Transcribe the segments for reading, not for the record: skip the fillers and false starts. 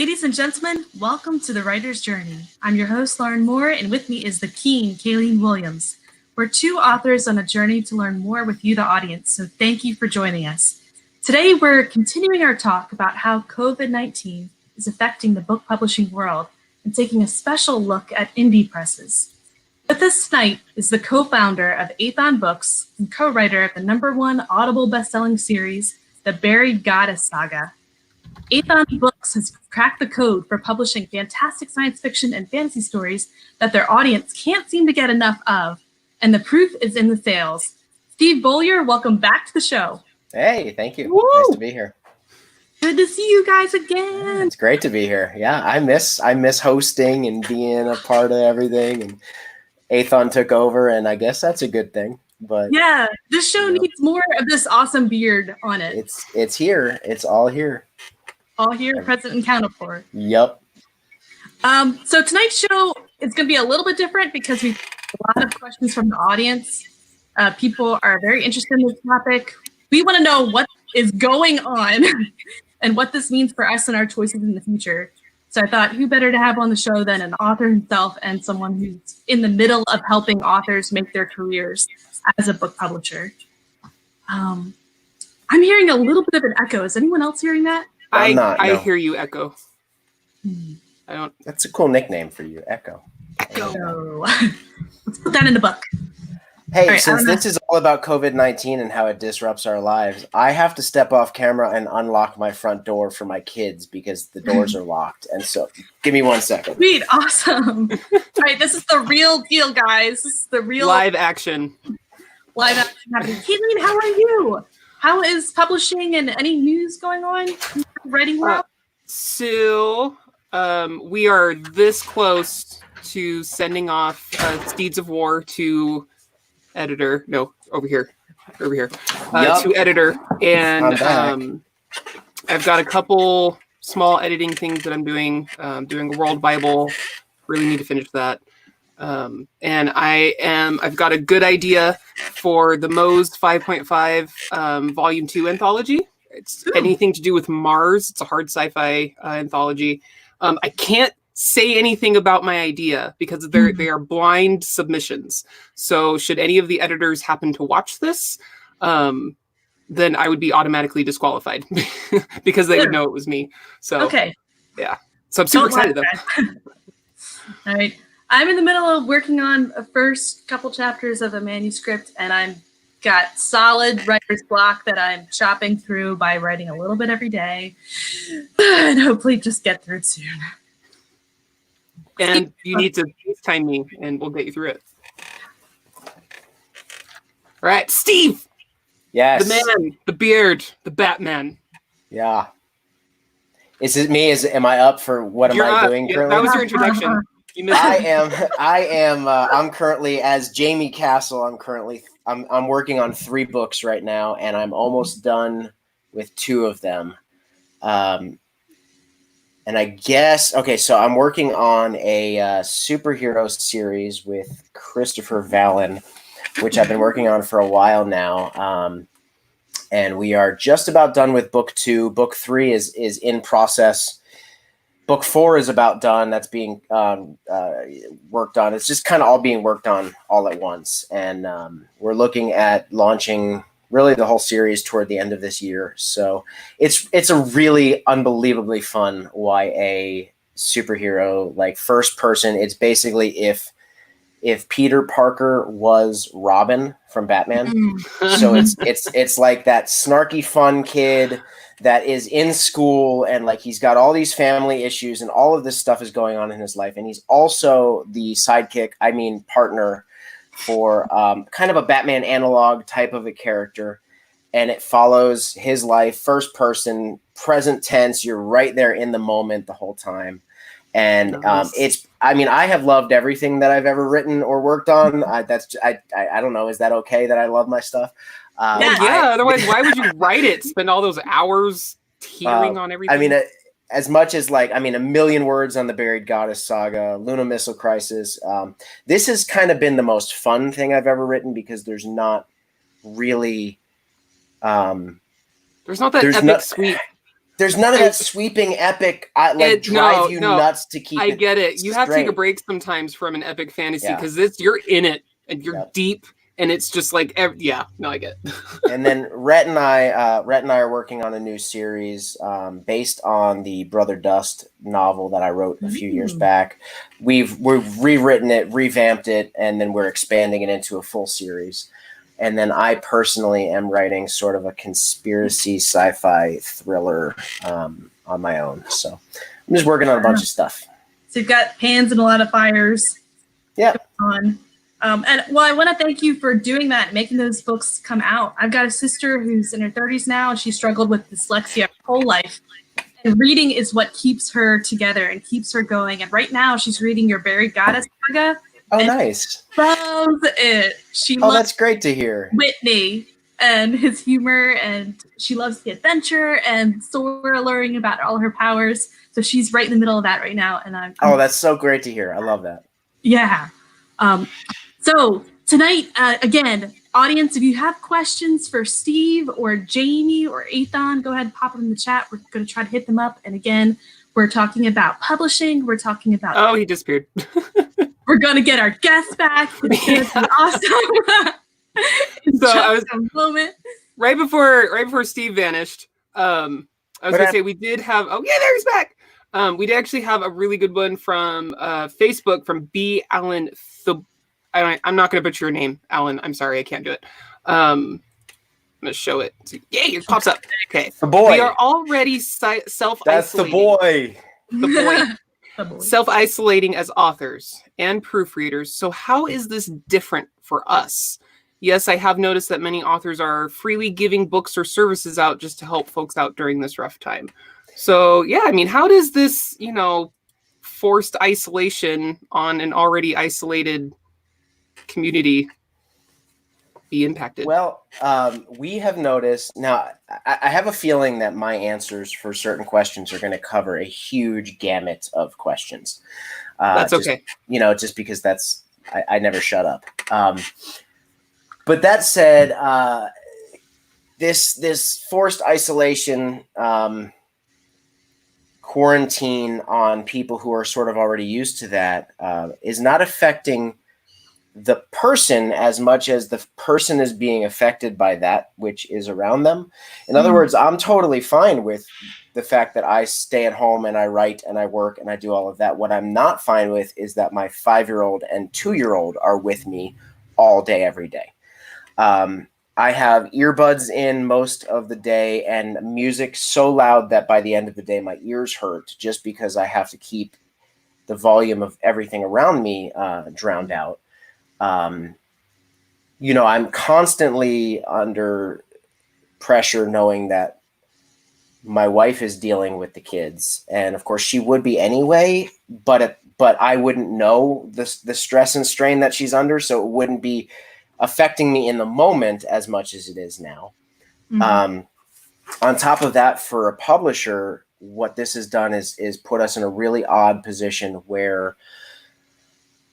Ladies and gentlemen, welcome to The Writer's Journey. I'm your host, Lauren Moore, and with me is the keen Kayleen Williams. We're two authors on a journey to learn more with you, the audience, so thank you for joining us. Today, we're continuing our talk about how COVID-19 is affecting the book publishing world and taking a special look at indie presses. With us tonight is the co-founder of Athon Books and co-writer of the #1 Audible bestselling series, The Buried Goddess Saga. Athon Books has cracked the code for publishing fantastic science fiction and fantasy stories that their audience can't seem to get enough of, and the proof is in the sales. Steve Beaulieu, welcome back to the show. Hey, thank you. Woo! Nice to be here. Good to see you guys again. It's great to be here. Yeah, I miss hosting and being a part of everything. And Athon took over, and I guess that's a good thing. But yeah, this show needs more of this awesome beard on it. It's here. It's all here. All here, present, and counted for. Yep. So tonight's show is going to be a little bit different because we've got a lot of questions from the audience. People are very interested in this topic. We want to know what is going on and what this means for us and our choices in the future. So I thought, who better to have on the show than an author himself and someone who's in the middle of helping authors make their careers as a book publisher. I'm hearing a little bit of an echo. Is anyone else hearing that? I hear you, Echo. I don't. That's a cool nickname for you, Echo. Echo. Let's put that in the book. Hey, right, since this is all about COVID-19 and how it disrupts our lives, I have to step off camera and unlock my front door for my kids because the doors are locked. And so, give me 1 second. Sweet, awesome. All right, this is the real deal, guys. This is the real live action. Live action happening. Caitlin, how are you? How is publishing and any news going on? Writing well? So, we are this close to sending off Steeds of War to editor. No, over here. To editor. And I've got a couple small editing things that I'm doing. Doing a World Bible. Really need to finish that. And I've got a good idea for the Mose 5.5 Volume 2 anthology. It's anything to do with Mars. It's a hard sci-fi anthology. I can't say anything about my idea because they are blind submissions. So should any of the editors happen to watch this, then I would be automatically disqualified because they would know it was me. So okay, yeah. So I'm super excited though. All right. I'm in the middle of working on a first couple chapters of a manuscript, and I've got solid writer's block that I'm chopping through by writing a little bit every day, and hopefully just get through it soon. And you need to FaceTime me, and we'll get you through it. All right, Steve. Yes. The man, the beard, the Batman. Yeah. Is it me? Am I up for what am I doing currently? That was your introduction. I'm currently, as Jamie Castle, I'm working on 3 books right now, and I'm almost done with 2 of them. And I guess, okay, so I'm working on a superhero series with Christopher Vallon, which I've been working on for a while now. And we are just about done with book 2. Book 3 is in process. Book 4 is about done. That's being worked on. It's just kind of all being worked on all at once. And we're looking at launching really the whole series toward the end of this year. So it's a really unbelievably fun YA superhero, like first person. It's basically if Peter Parker was Robin from Batman. So it's like that snarky fun kid that is in school and like he's got all these family issues and all of this stuff is going on in his life. And he's also the partner for kind of a Batman analog type of a character. And it follows his life, first person, present tense. You're right there in the moment the whole time. And I have loved everything that I've ever written or worked on. I don't know. Is that okay that I love my stuff? Otherwise, why would you write it? Spend all those hours tearing on everything? I mean, as much as a million words on the Buried Goddess Saga, Luna Missile Crisis. This has kind of been the most fun thing I've ever written because there's not really. There's not that epic sweep there's none of that sweeping epic drive you nuts to keep. I get it. You have to take a straight. break sometimes from an epic fantasy Yeah. because you're in it and you're deep, and it's just like I get it. And then Rhett and I are working on a new series based on the Brother Dust novel that I wrote a few years back. We've rewritten it, revamped it, and then we're expanding it into a full series. And then I personally am writing sort of a conspiracy sci-fi thriller on my own. So I'm just working on a bunch of stuff. So you've got hands and a lot of fires. Yeah. On. And I want to thank you for doing that, making those books come out. I've got a sister who's in her 30s now, and she struggled with dyslexia her whole life. And reading is what keeps her together and keeps her going. And right now she's reading your Buried Goddess saga. Oh, nice. Loves it. She loves that's great to hear. Whitney and his humor, and she loves the adventure and Sora learning about all her powers. So she's right in the middle of that right now. And that's so great to hear. I love that. Yeah. So tonight, again, audience, if you have questions for Steve or Jamie or Ethan, go ahead and pop them in the chat. We're going to try to hit them up. And again, we're talking about publishing. We're talking about... Oh, he disappeared. We're going to get our guests back. It's awesome. So I was moment. Right before Steve vanished, I was going to say we did have... Oh, yeah, there he's back. We did actually have a really good one from Facebook from B. Allen. I'm not going to butcher your name, Alan. I'm sorry, I can't do it. I'm going to show it. Yeah, it pops up. Okay. The boy. We are already self-isolating. That's the boy. The boy. Self-isolating as authors and proofreaders. So how is this different for us? Yes, I have noticed that many authors are freely giving books or services out just to help folks out during this rough time. So, yeah, I mean, how does this, forced isolation on an already isolated community be impacted? Well, we have noticed now. I have a feeling that my answers for certain questions are going to cover a huge gamut of questions. That's okay. Just because I never shut up. But that said, this forced isolation, quarantine on people who are sort of already used to that is not affecting the person as much as the person is being affected by that which is around them. In other words, I'm totally fine with the fact that I stay at home and I write and I work and I do all of that. What I'm not fine with is that my 5-year-old and 2-year-old are with me all day, every day. I have earbuds in most of the day and music so loud that by the end of the day, my ears hurt just because I have to keep the volume of everything around me drowned out. I'm constantly under pressure knowing that my wife is dealing with the kids. And of course she would be anyway, but I wouldn't know the stress and strain that she's under. So it wouldn't be affecting me in the moment as much as it is now. On top of that, for a publisher, what this has done is put us in a really odd position where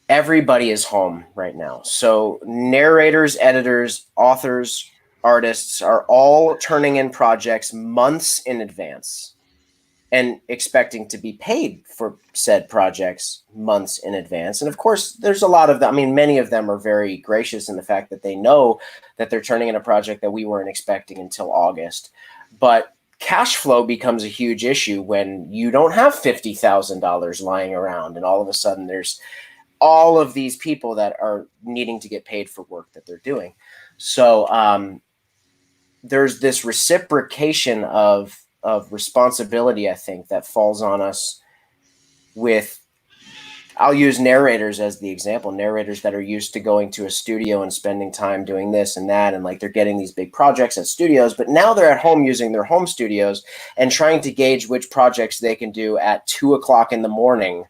everybody is home right now. So narrators, editors, authors, artists are all turning in projects months in advance and expecting to be paid for said projects months in advance. And of course, there's a lot of them. I mean, many of them are very gracious in the fact that they know that they're turning in a project that we weren't expecting until August. But cash flow becomes a huge issue when you don't have $50,000 lying around and all of a sudden there's all of these people that are needing to get paid for work that they're doing. So there's this reciprocation of responsibility, I think, that falls on us with, I'll use narrators as the example, narrators that are used to going to a studio and spending time doing this and that. And like, they're getting these big projects at studios, but now they're at home using their home studios and trying to gauge which projects they can do at 2:00 in the morning.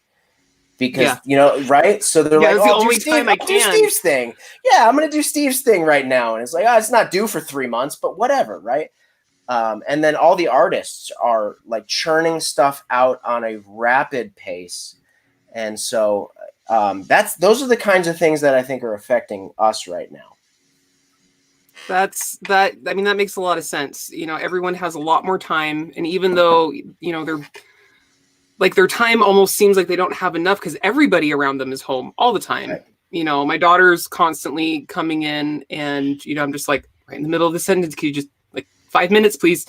Because, right? So they're like, the only time I can do Steve's thing. Yeah, I'm going to do Steve's thing right now. And it's like, it's not due for 3 months, but whatever, right? And then all the artists are like churning stuff out on a rapid pace. And so those are the kinds of things that I think are affecting us right now. that. I mean, that makes a lot of sense. Everyone has a lot more time, and even though their time almost seems like they don't have enough because everybody around them is home all the time. Right. My daughter's constantly coming in, and I'm just like right in the middle of the sentence. Can you just 5 minutes, please?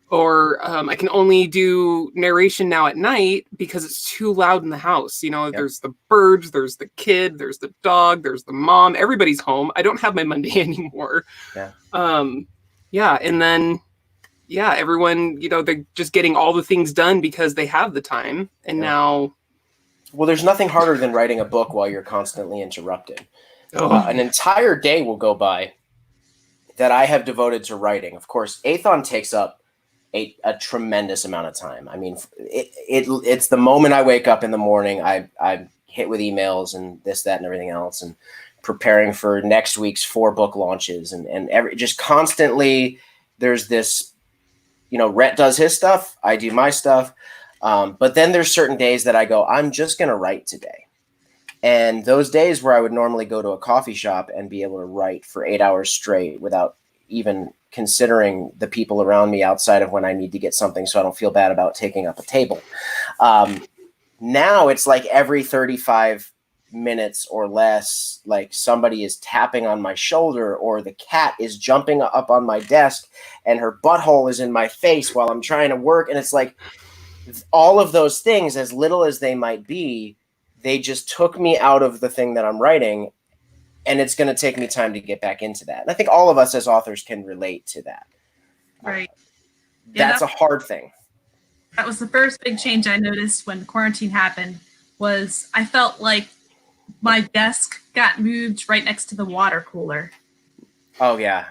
Or I can only do narration now at night because it's too loud in the house. Yep. There's the birds, there's the kid, there's the dog, there's the mom. Everybody's home. I don't have my Monday anymore. Yeah. And then everyone, they're just getting all the things done because they have the time. And now, well, there's nothing harder than writing a book while you're constantly interrupted. Oh. An entire day will go by that I have devoted to writing. Of course, Athon takes up a tremendous amount of time. I mean, it's the moment I wake up in the morning, I hit with emails and this, that, and everything else, and preparing for next week's 4 book launches, and just constantly there's this, Rhett does his stuff, I do my stuff. But then there's certain days that I go, I'm just going to write today. And those days where I would normally go to a coffee shop and be able to write for 8 hours straight without even considering the people around me outside of when I need to get something so I don't feel bad about taking up a table. Now it's like every 35 minutes or less, like somebody is tapping on my shoulder, or the cat is jumping up on my desk and her butthole is in my face while I'm trying to work. And it's like all of those things, as little as they might be, they just took me out of the thing that I'm writing. And it's going to take me time to get back into that. And I think all of us as authors can relate to that. Right. That's a hard thing. That was the first big change I noticed when quarantine happened, was I felt like my desk got moved right next to the water cooler. Oh, yeah.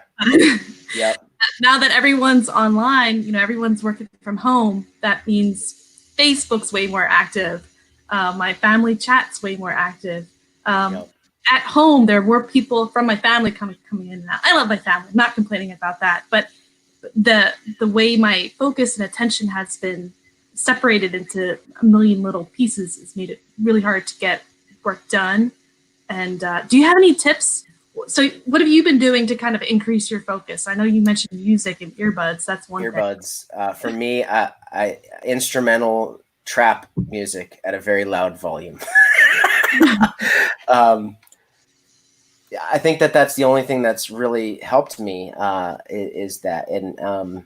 Yep. Now that everyone's online, everyone's working from home, that means Facebook's way more active. My family chat's way more active. Yep. At home, there were people from my family coming in and out. I love my family. I'm not complaining about that. But the way my focus and attention has been separated into a million little pieces has made it really hard to get work done. And do you have any tips? So what have you been doing to kind of increase your focus? I know you mentioned music and earbuds. That's one earbuds. Thing. For me, I instrumental trap music at a very loud volume. I think that's the only thing that's really helped me is that. And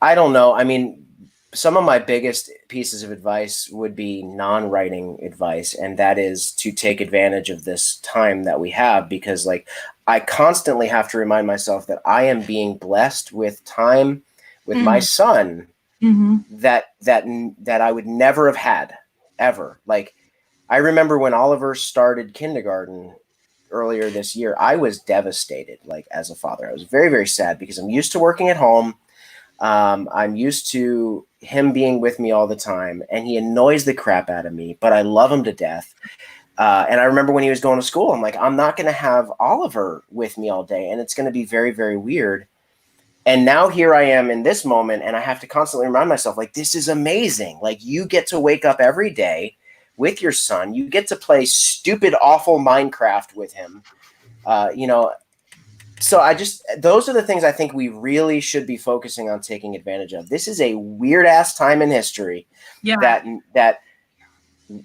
I don't know. I mean, some of my biggest pieces of advice would be non-writing advice, and that is to take advantage of this time that we have, because I constantly have to remind myself that I am being blessed with time with my son that I would never have had ever. I remember when Oliver started kindergarten earlier this year, I was devastated, as a father. I was very, very sad because I'm used to working at home. I'm used to him being with me all the time, and he annoys the crap out of me, but I love him to death. And I remember when he was going to school, I'm like, I'm not going to have Oliver with me all day, and it's going to be very, very weird. And now here I am in this moment, and I have to constantly remind myself, this is amazing. You get to wake up every day with your son. You get to play stupid, awful Minecraft with him. So those are the things I think we really should be focusing on taking advantage of. This is a weird ass time in history that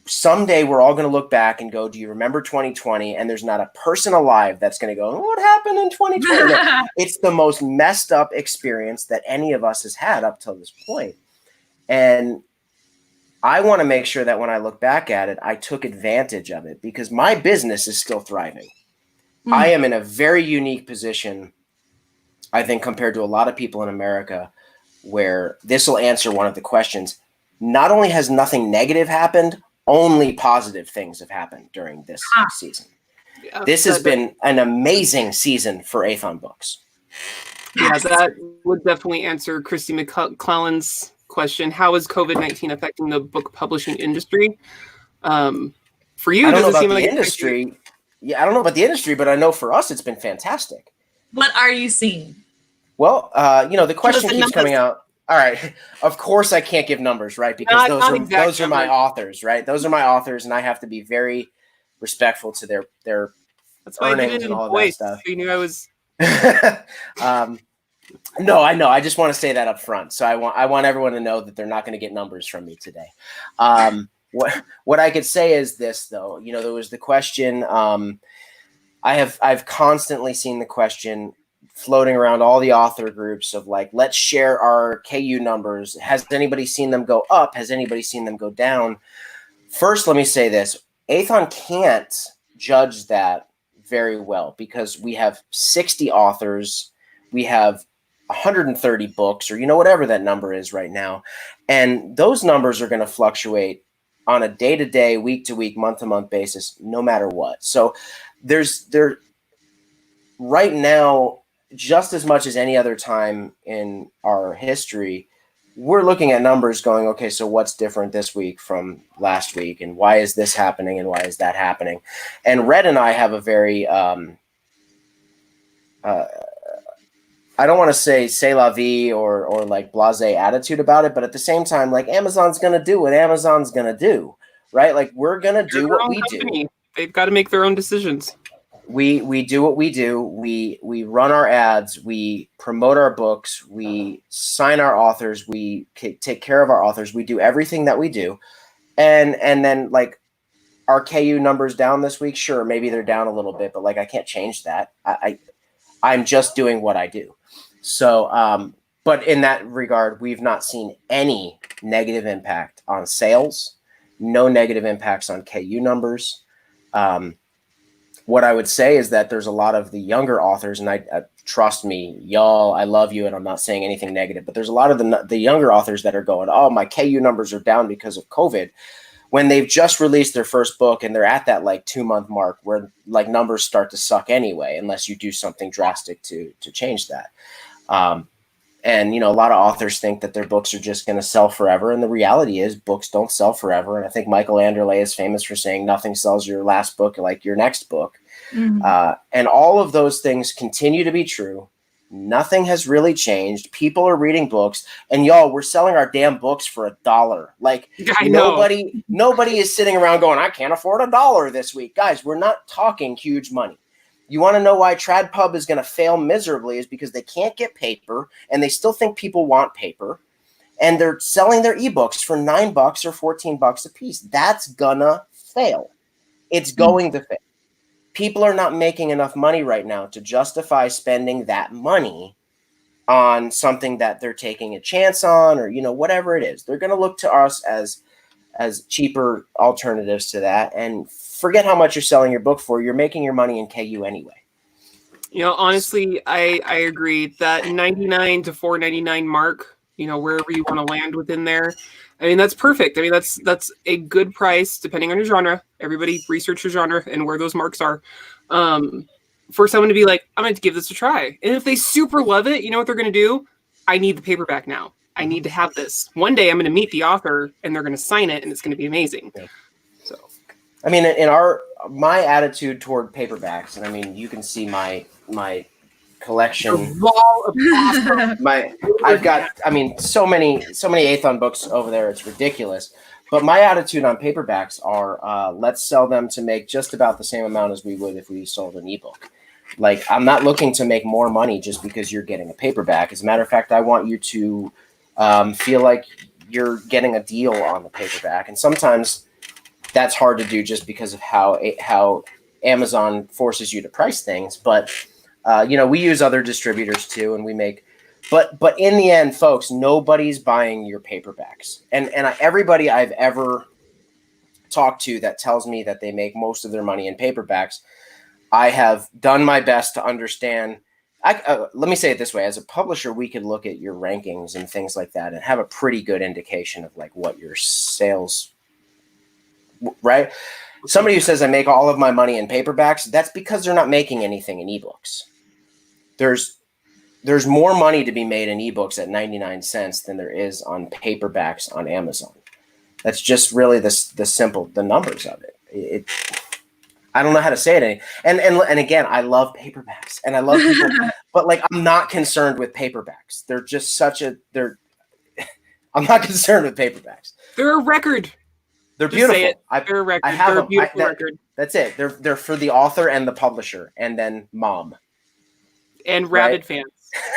someday we're all going to look back and go, do you remember 2020? And there's not a person alive that's going to go, what happened in 2020? It's the most messed up experience that any of us has had up till this point. And I want to make sure that when I look back at it, I took advantage of it, because my business is still thriving. I am in a very unique position, I think, compared to a lot of people in America, where this will answer one of the questions. Not only has nothing negative happened, only positive things have happened during this season. Yeah, this has been an amazing season for Athon Books. Yeah, that would definitely answer Christy McClellan's question. How is COVID-19 affecting the book publishing industry? For you, does it seem like industry? Yeah, I don't know about the industry, but I know for us, it's been fantastic. What are you seeing? Well, the question keeps coming out. All right. Of course, I can't give numbers, right? Because those are my authors, right? Those are my authors, and I have to be very respectful to their That's why I did it earnings in and all of that voice. stuff. You knew I was. No, I know. I just want to say that up front. So I want everyone to know that they're not going to get numbers from me today. What I could say is this, though. You know, there was the question. I've constantly seen the question floating around all the author groups of like, let's share our KU numbers. Has anybody seen them go up? Has anybody seen them go down? First, let me say this. Aethon can't judge that very well because we have 60 authors. We have 130 books, or, you know, whatever that number is right now. And those numbers are going to fluctuate on a day-to-day, week-to-week, month-to-month basis, no matter what. So there right now, just as much as any other time in our history, we're looking at numbers going, okay, so what's different this week from last week? And why is this happening? And why is that happening? And Red and I have a very, I don't want to say la vie or like blasé attitude about it, but at the same time, like, Amazon's going to do what Amazon's going to do, right? Like, we're going to do what we do. They've got to make their own decisions. We do what we do. We run our ads. We promote our books. We sign our authors. We take care of our authors. We do everything that we do. And then, like, our KU numbers down this week, sure, maybe they're down a little bit, but like, I can't change that. I'm just doing what I do. So, but in that regard, we've not seen any negative impact on sales, no negative impacts on KU numbers. What I would say is that there's a lot of the younger authors, and I trust me, y'all, I love you, and I'm not saying anything negative, but there's a lot of the younger authors that are going, oh, my KU numbers are down because of COVID, when they've just released their first book and they're at that like 2-month mark where like numbers start to suck anyway, unless you do something drastic to change that. And, you know, a lot of authors think that their books are just going to sell forever. And the reality is books don't sell forever. And I think Michael Anderle is famous for saying nothing sells your last book like your next book. Mm-hmm. And all of those things continue to be true. Nothing has really changed. People are reading books, and y'all, we're selling our damn books for $1. Like, nobody is sitting around going, I can't afford $1 this week. Guys, we're not talking huge money. You want to know why TradPub is going to fail miserably is because they can't get paper, and they still think people want paper, and they're selling their ebooks for $9 or $14 a piece. That's gonna fail. It's going to fail. People are not making enough money right now to justify spending that money on something that they're taking a chance on, or, you know, whatever it is. They're going to look to us as cheaper alternatives to that, and forget how much you're selling your book for. You're making your money in KU anyway. You know, honestly, I agree that $99 to $4.99 mark, you know, wherever you want to land within there. I mean, that's perfect. I mean, that's a good price depending on your genre. Everybody research your genre and where those marks are. For someone to be like, I'm going to give this a try. And if they super love it, you know what they're going to do? I need the paperback now. I need to have this. One day I'm going to meet the author and they're going to sign it and it's going to be amazing. Yeah. So, I mean, in my attitude toward paperbacks, and I mean, you can see my collection. Wall of I've got, I mean, so many Aethon books over there. It's ridiculous. But my attitude on paperbacks are, let's sell them to make just about the same amount as we would if we sold an ebook. Like, I'm not looking to make more money just because you're getting a paperback. As a matter of fact, I want you to feel like you're getting a deal on the paperback. And sometimes that's hard to do just because of how Amazon forces you to price things. But you know, we use other distributors too, and we make, but in the end, folks, nobody's buying your paperbacks. And everybody I've ever talked to that tells me that they make most of their money in paperbacks, I have done my best to understand. Let me say it this way: as a publisher, we could look at your rankings and things like that and have a pretty good indication of like what your sales, right? Somebody who says I make all of my money in paperbacks, that's because they're not making anything in ebooks. There's more money to be made in ebooks at 99 cents than there is on paperbacks on Amazon. That's just really the numbers of it. I don't know how to say it. And again, I love paperbacks and I love people, but like, I'm not concerned with paperbacks. They're just I'm not concerned with paperbacks. They're a record. They're Just say beautiful. it. They're a record. I have They're a them. beautiful record. That's it. They're for the author and the publisher, and then mom. And rabid Right? fans.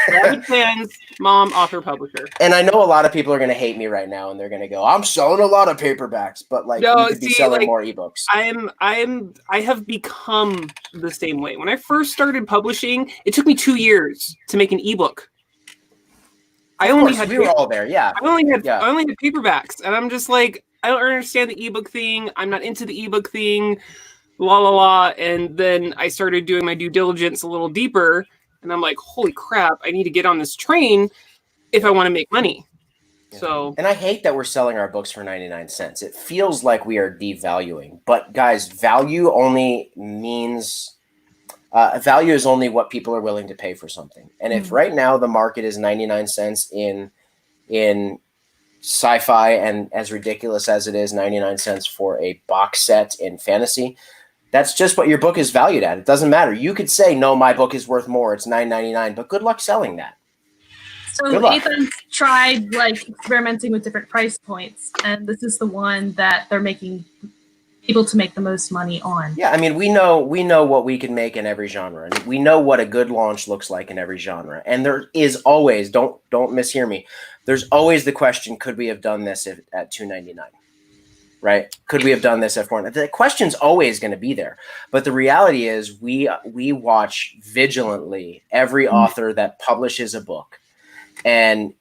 Rabid fans, mom, author, publisher. And I know a lot of people are going to hate me right now, and they're going to go, "I'm selling a lot of paperbacks," but like No, you could be selling more ebooks. I have become the same way. When I first started publishing, it took me 2 years to make an ebook. We were all there, yeah. I only had paperbacks, and I'm just like, I don't understand the ebook thing. I'm not into the ebook thing. La la la. And then I started doing my due diligence a little deeper, and I'm like, holy crap! I need to get on this train if I want to make money. Yeah. So, and I hate that we're selling our books for 99 cents. It feels like we are devaluing. But guys, value only means value is only what people are willing to pay for something. And if right now the market is 99 cents in sci-fi, and as ridiculous as it is, 99 cents for a box set in fantasy, that's just what your book is valued at. It doesn't matter. You could say, no, my book is worth more. It's $9.99, but good luck selling that. So Ethan's tried like experimenting with different price points, and this is the one that they're able to make the most money on. Yeah, I mean, we know what we can make in every genre, and we know what a good launch looks like in every genre. And there is always, don't mishear me, there's always the question: could we have done this at $2.99? Right? Could we have done this at $4.99? The question's always going to be there. But the reality is, we watch vigilantly every author that publishes a book. And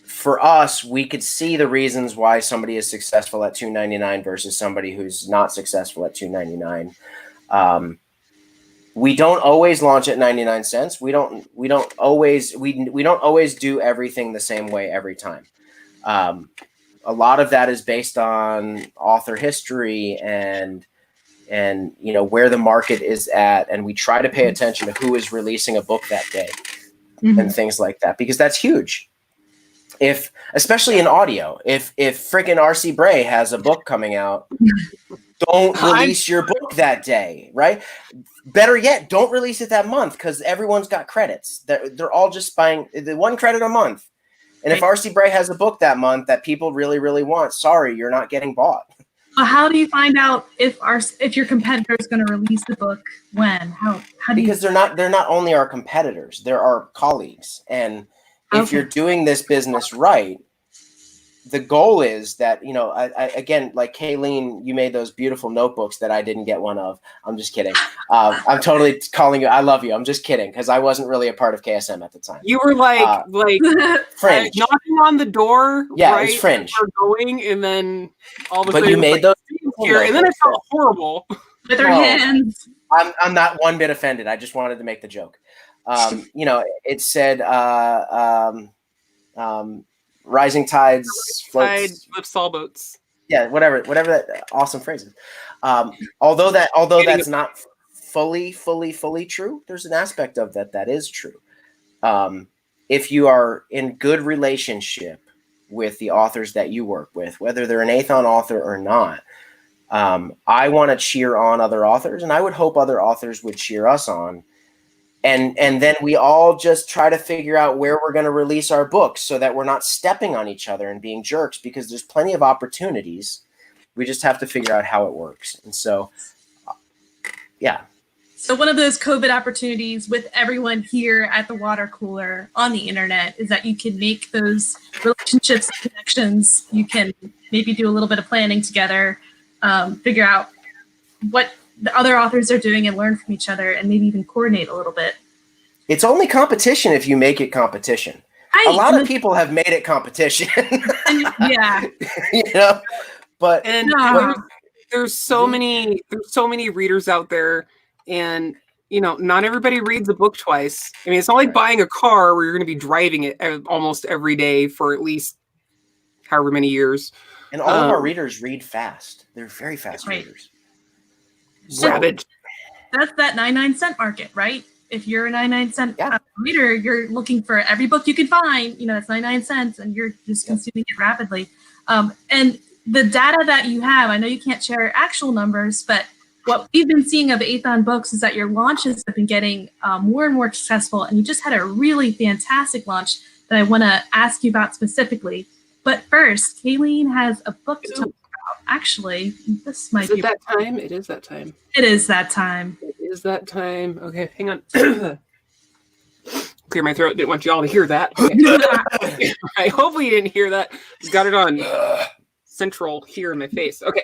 for us, we could see the reasons why somebody is successful at $2.99 versus somebody who's not successful at $2.99. We don't always launch at 99 cents. We don't always do everything the same way every time. A lot of that is based on author history and where the market is at, and we try to pay attention to who is releasing a book that day. And things like that, because that's huge. Especially in audio, if freaking R.C. Bray has a book coming out, don't release your book that day, right? Better yet, don't release it that month, because everyone's got credits. They're all just buying the one credit a month. And if R.C. Bray has a book that month that people really, really want, sorry, you're not getting bought. Well, how do you find out if your competitor is going to release the book when? How do you? Because they're not only our competitors, they're our colleagues. And if you're doing this business right, the goal is that, I again, like Kayleen, you made those beautiful notebooks that I didn't get one of. I'm just kidding. I'm totally calling you. I love you. I'm just kidding, because I wasn't really a part of KSM at the time. You were like fringe, knocking on the door. Yeah, right, it's fringe. Going, and then all of a sudden, but you made those here, and then it felt horrible. With their hands. I'm not one bit offended. I just wanted to make the joke. It said rising tides lifts all boats. Yeah, whatever that awesome phrase is. Although that's not fully true, there's an aspect of that is true. If you are in good relationship with the authors that you work with, whether they're an Athon author or not, I want to cheer on other authors, and I would hope other authors would cheer us on. And then we all just try to figure out where we're going to release our books so that we're not stepping on each other and being jerks, because there's plenty of opportunities. We just have to figure out how it works. And so, yeah. So one of those COVID opportunities with everyone here at the water cooler on the internet is that you can make those relationships and connections. You can maybe do a little bit of planning together, figure out what the other authors are doing and learn from each other, and maybe even coordinate a little bit. It's only competition if you make it competition. A lot of people have made it competition. Yeah. But there's so many readers out there, and not everybody reads a book twice. I mean, it's not like buying a car where you're going to be driving it almost every day for at least however many years. And all of our readers read fast. They're very fast readers. Savage. That's that 99-cent market, right? If you're a 99-cent reader, you're looking for every book you can find. That's 99 cents, and you're just consuming it rapidly. And the data that you have, I know you can't share actual numbers, but what we've been seeing of Athon books is that your launches have been getting more and more successful, and you just had a really fantastic launch that I want to ask you about specifically. But first, Kayleen has a book to talk about. Actually, this might be... that time? It is that time. It is that time. It is that time. Okay, hang on. Clear my throat. Didn't want you all to hear that. Okay. Right, hopefully you didn't hear that. Just got it on central here in my face. Okay.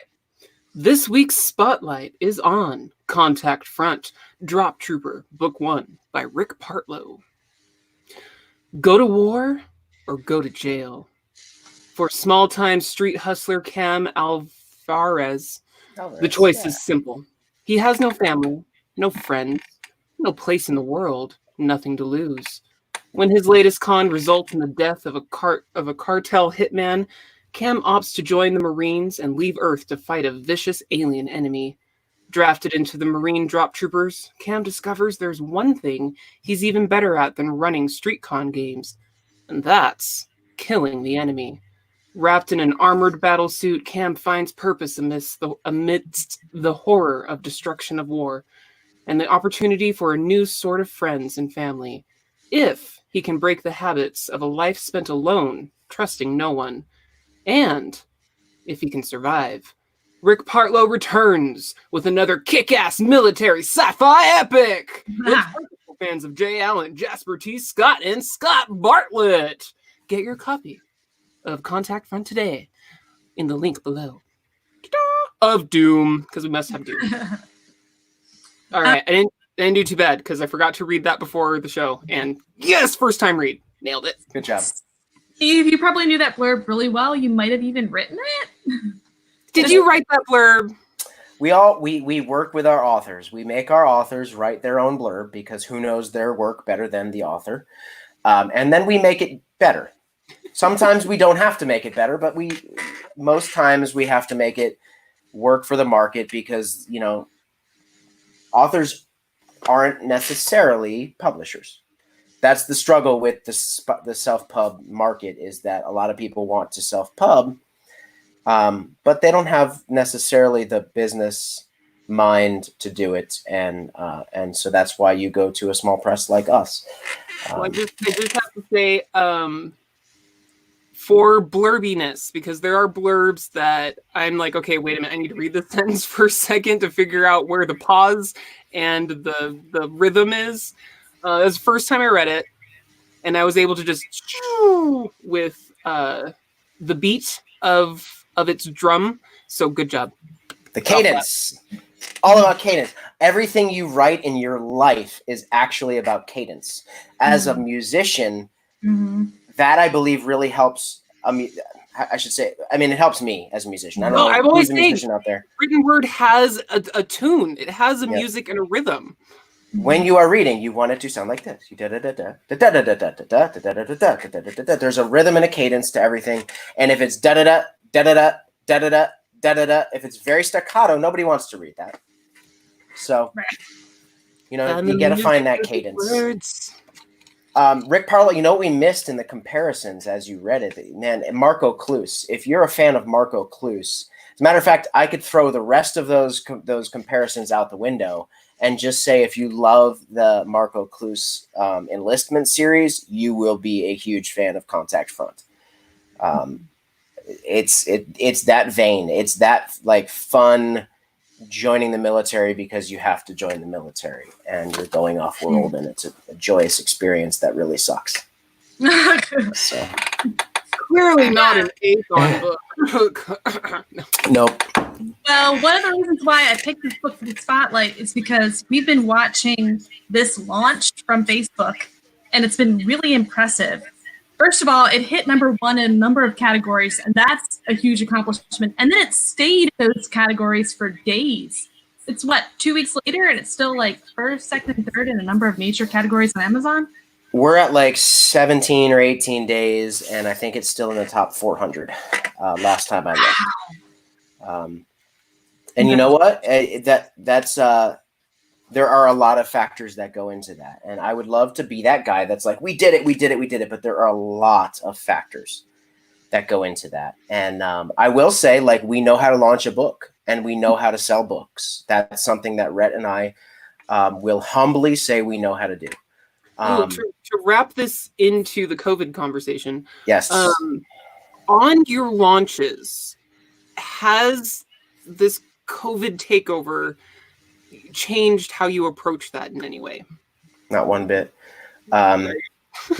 This week's spotlight is on Contact Front, Drop Trooper, Book 1 by Rick Partlow. Go to war or go to jail? For small-time street hustler Cam Alvarez, the choice is simple. He has no family, no friends, no place in the world, nothing to lose. When his latest con results in the death of a cartel hitman, Cam opts to join the Marines and leave Earth to fight a vicious alien enemy. Drafted into the Marine Drop Troopers, Cam discovers there's one thing he's even better at than running street con games, and that's killing the enemy. Wrapped in an armored battle suit, Cam finds purpose amidst the horror of destruction of war, and the opportunity for a new sort of friends and family, if he can break the habits of a life spent alone, trusting no one, and if he can survive. Rick Partlow returns with another kick-ass military sci-fi epic! It's for fans of Jay Allen, Jasper T. Scott, and Scott Bartlett! Get your copy of Contact Front today in the link below. Of Doom, because we must have Doom. All right, I didn't do too bad because I forgot to read that before the show. And yes, first time read. Nailed it. Good job. If you probably knew that blurb really well, you might have even written it. Did you write that blurb? We work with our authors. We make our authors write their own blurb because who knows their work better than the author. And then we make it better. Sometimes we don't have to make it better, but most times we have to make it work for the market because, authors aren't necessarily publishers. That's the struggle with the self-pub market, is that a lot of people want to self-pub, but they don't have necessarily the business mind to do it, and so that's why you go to a small press like us. I just have to say, for blurbiness, because there are blurbs that I'm like, okay, wait a minute, I need to read the sentence for a second to figure out where the pause and the rhythm is. It was the first time I read it, and I was able to just with the beat of its drum. So good job. The cadence. All about cadence. Everything you write in your life is actually about cadence. As a musician, that I believe really helps. I should say, it helps me as a musician. I don't know. I've always a musician out there. Written word has a tune. It has a music and a rhythm. When you are reading, you want it to sound like this. There's a rhythm and a cadence to everything. And if it's da da da da da da da da da da da, if it's very staccato, nobody wants to read that. So, you got to find that cadence. Rick Partlow, what we missed in the comparisons as you read it, man, Marco Cluse. If you're a fan of Marco Cluse, as a matter of fact, I could throw the rest of those comparisons out the window and just say, if you love the Marco Cluse enlistment series, you will be a huge fan of Contact Front. It's that vein. It's that like fun joining the military because you have to join the military and you're going off world and it's a joyous experience that really sucks. So clearly not an Aethon book. Nope. Well, one of the reasons why I picked this book for the spotlight is because we've been watching this launch from Facebook, and it's been really impressive. First of all, it hit number 1 in a number of categories, and that's a huge accomplishment. And then it stayed in those categories for days. It's 2 weeks later, and it's still like first, second, and third in a number of major categories on Amazon. We're at like 17 or 18 days, and I think it's still in the top 400 last time I looked. And you know what? That's there are a lot of factors that go into that. And I would love to be that guy that's like, we did it. But there are a lot of factors that go into that. And I will say, like, we know how to launch a book and we know how to sell books. That's something that Rhett and I will humbly say we know how to do. To wrap this into the COVID conversation. Yes. On your launches, has this COVID takeover changed how you approach that in any way? Not one bit.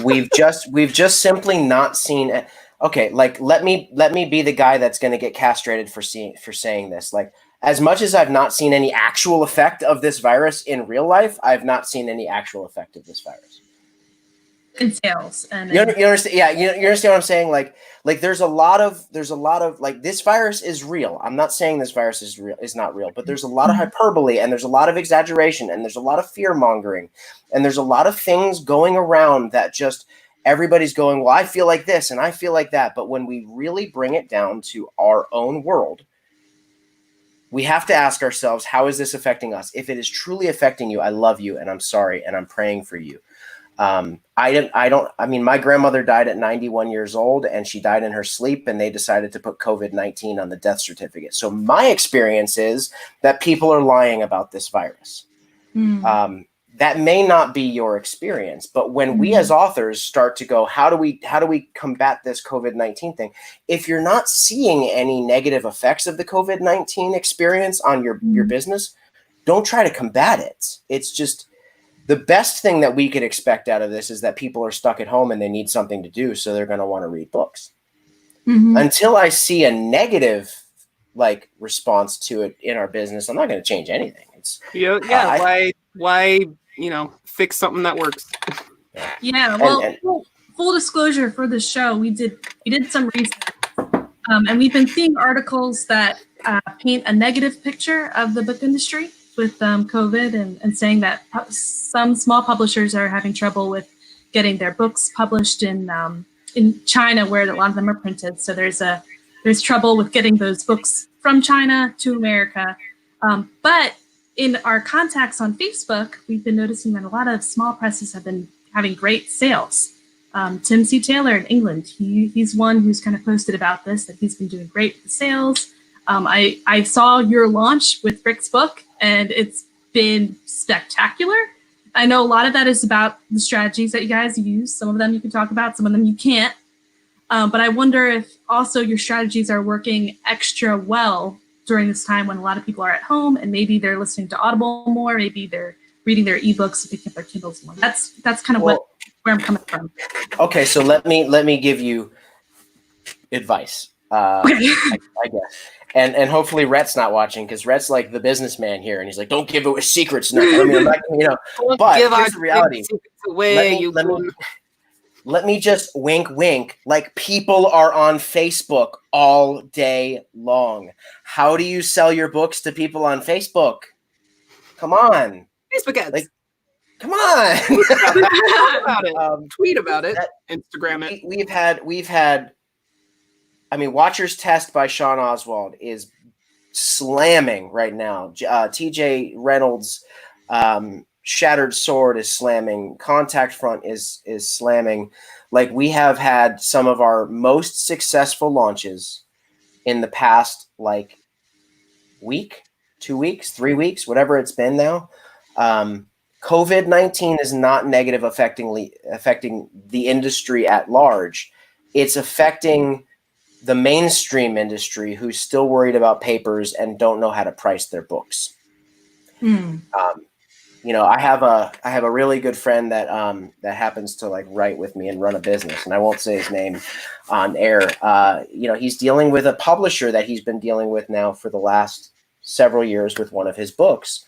We've just simply not seen. Okay, like let me be the guy that's going to get castrated for saying this. Like, as much as I've not seen any actual effect of this virus in real life, I've not seen any actual effect of this virus in sales. And you understand? Yeah, you understand what I'm saying? Like there's a lot of like, this virus is real. I'm not saying this virus is not real, but there's a lot of hyperbole, and there's a lot of exaggeration, and there's a lot of fear mongering, and there's a lot of things going around that just everybody's going, well, I feel like this and I feel like that. But when we really bring it down to our own world, we have to ask ourselves, how is this affecting us? If it is truly affecting you, I love you and I'm sorry and I'm praying for you. I mean, my grandmother died at 91 years old, and she died in her sleep, and they decided to put COVID-19 on the death certificate. So my experience is that people are lying about this virus. That may not be your experience, but when we as authors start to go, how do we combat this COVID-19 thing? If you're not seeing any negative effects of the COVID-19 experience on your business, don't try to combat it. It's just, the best thing that we could expect out of this is that people are stuck at home and they need something to do, so they're going to want to read books. Until I see a negative response to it in our business, I'm not going to change anything. It's why fix something that works? Yeah, well, full disclosure for the show, we did some research, and we've been seeing articles that paint a negative picture of the book industry with COVID, and saying that some small publishers are having trouble with getting their books published in China, where a lot of them are printed. So there's trouble with getting those books from China to America. But in our contacts on Facebook, we've been noticing that a lot of small presses have been having great sales. Tim C. Taylor in England, he's one who's kind of posted about this, that he's been doing great with sales. I saw your launch with Rick's book, and it's been spectacular. I know a lot of that is about the strategies that you guys use. Some of them you can talk about, some of them you can't. But I wonder if also your strategies are working extra well during this time when a lot of people are at home, and maybe they're listening to Audible more, maybe they're reading their ebooks and picking up their Kindles more. That's kind of where I'm coming from. Okay, so let me give you advice. I guess. And hopefully Rhett's not watching, because Rhett's like the businessman here, and he's like, don't give away secrets. No, I mean, I'm not, but here's the reality. Let me just wink, wink. Like, people are on Facebook all day long. How do you sell your books to people on Facebook? Come on. Facebook ads. Like, come on. Talk about it. Tweet about it. Instagram it. We've had. I mean, Watcher's Test by Sean Oswald is slamming right now. TJ Reynolds' Shattered Sword is slamming. Contact Front is slamming. Like, we have had some of our most successful launches in the past, week, 2 weeks, 3 weeks, whatever it's been now. COVID-19 is not negative affecting the industry at large. It's affecting the mainstream industry, who's still worried about papers and don't know how to price their books. I have a really good friend that happens to write with me and run a business, and I won't say his name on air. He's dealing with a publisher that he's been dealing with now for the last several years with one of his books,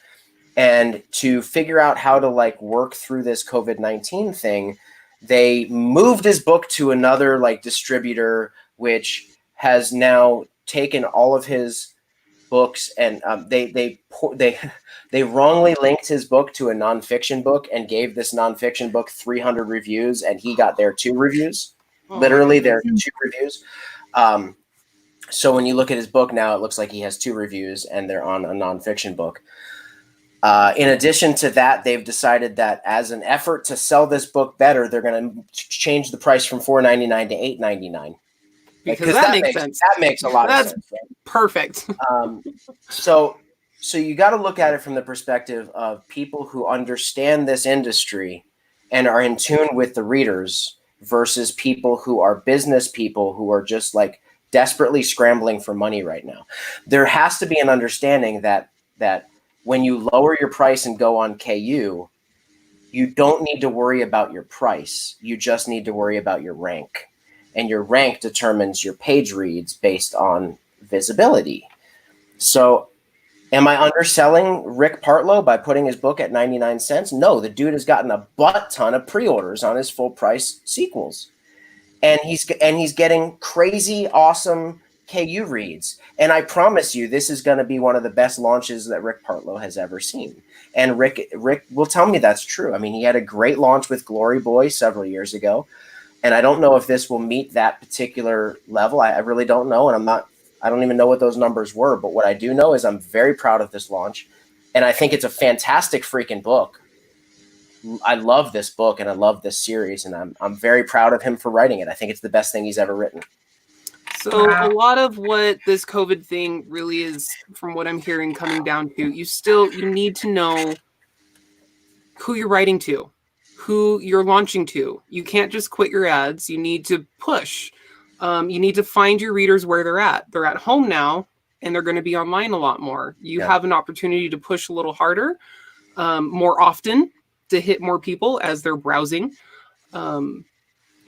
and to figure out how to work through this COVID-19 thing, they moved his book to another distributor, which has now taken all of his books, and they wrongly linked his book to a nonfiction book and gave this nonfiction book 300 reviews, and he got their 2 reviews. Literally, their 2 reviews. So when you look at his book now, it looks like he has 2 reviews, and they're on a nonfiction book. In addition to that, they've decided that as an effort to sell this book better, they're going to change the price from $4.99 to $8.99. Because that makes sense. That makes a lot of sense. Right? Perfect. So you got to look at it from the perspective of people who understand this industry and are in tune with the readers, versus people who are business people who are just like desperately scrambling for money right now. There has to be an understanding that when you lower your price and go on KU, you don't need to worry about your price. You just need to worry about your rank. And your rank determines your page reads based on visibility. So am I underselling Rick Partlow by putting his book at 99 cents? No, the dude has gotten a butt ton of pre-orders on his full price sequels. And he's getting crazy awesome KU reads. And I promise you, this is going to be one of the best launches that Rick Partlow has ever seen. And Rick will tell me that's true. I mean, he had a great launch with Glory Boy several years ago. And I don't know if this will meet that particular level. I really don't know. And I don't even know what those numbers were. But what I do know is I'm very proud of this launch. And I think it's a fantastic freaking book. I love this book and I love this series. And I'm very proud of him for writing it. I think it's the best thing he's ever written. So a lot of what this COVID thing really is, from what I'm hearing, coming down to, you need to know who you're writing to, who you're launching to. You can't just quit your ads. You need to push. You need to find your readers where they're at. They're at home now, and they're going to be online a lot more. You have an opportunity to push a little harder, more often, to hit more people as they're browsing. And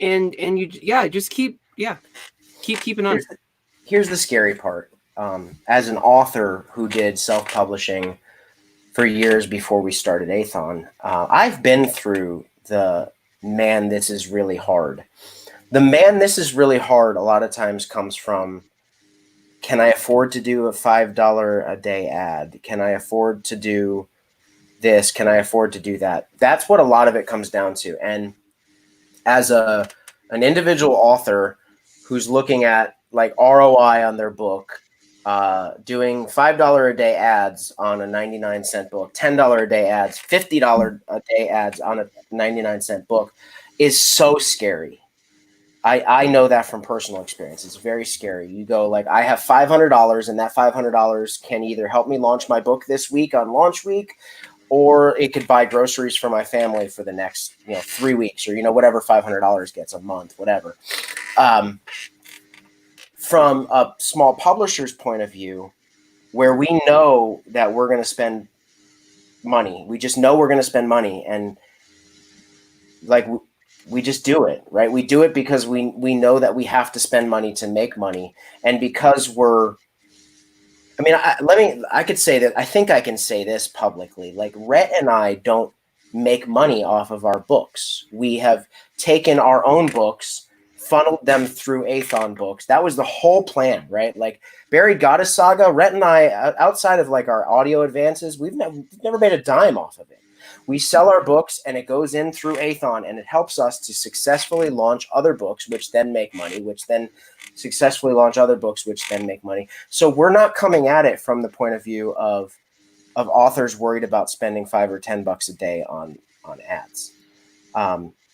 you just keep keeping on. Here's the scary part. As an author who did self-publishing for years before we started Athon, I've been through the man, this is really hard. The man, this is really hard a lot of times comes from, can I afford to do a $5 a day ad? Can I afford to do this? Can I afford to do that? That's what a lot of it comes down to. And as an individual author who's looking at like ROI on their book, doing $5 a day ads on a 99-cent book, $10 a day ads, $50 a day ads on a 99-cent book is so scary. I know that from personal experience. It's very scary. You go like, I have $500 and that $500 can either help me launch my book this week on launch week, or it could buy groceries for my family for the next 3 weeks, or whatever $500 gets a month, whatever. From a small publisher's point of view, where we know that we're going to spend money, we just know we're going to spend money, and like we just do it, right? We do it because we know that we have to spend money to make money, and because I could say that. I think I can say this publicly. Like, Rhett and I don't make money off of our books. We have taken our own books, funneled them through Athon books. That was the whole plan, right? Like Buried Goddess Saga, Rhett and I, outside of like our audio advances, we've never made a dime off of it. We sell our books and it goes in through Athon, and it helps us to successfully launch other books, which then make money, which then successfully launch other books, which then make money. So we're not coming at it from the point of view of authors worried about spending $5 or $10 a day on ads.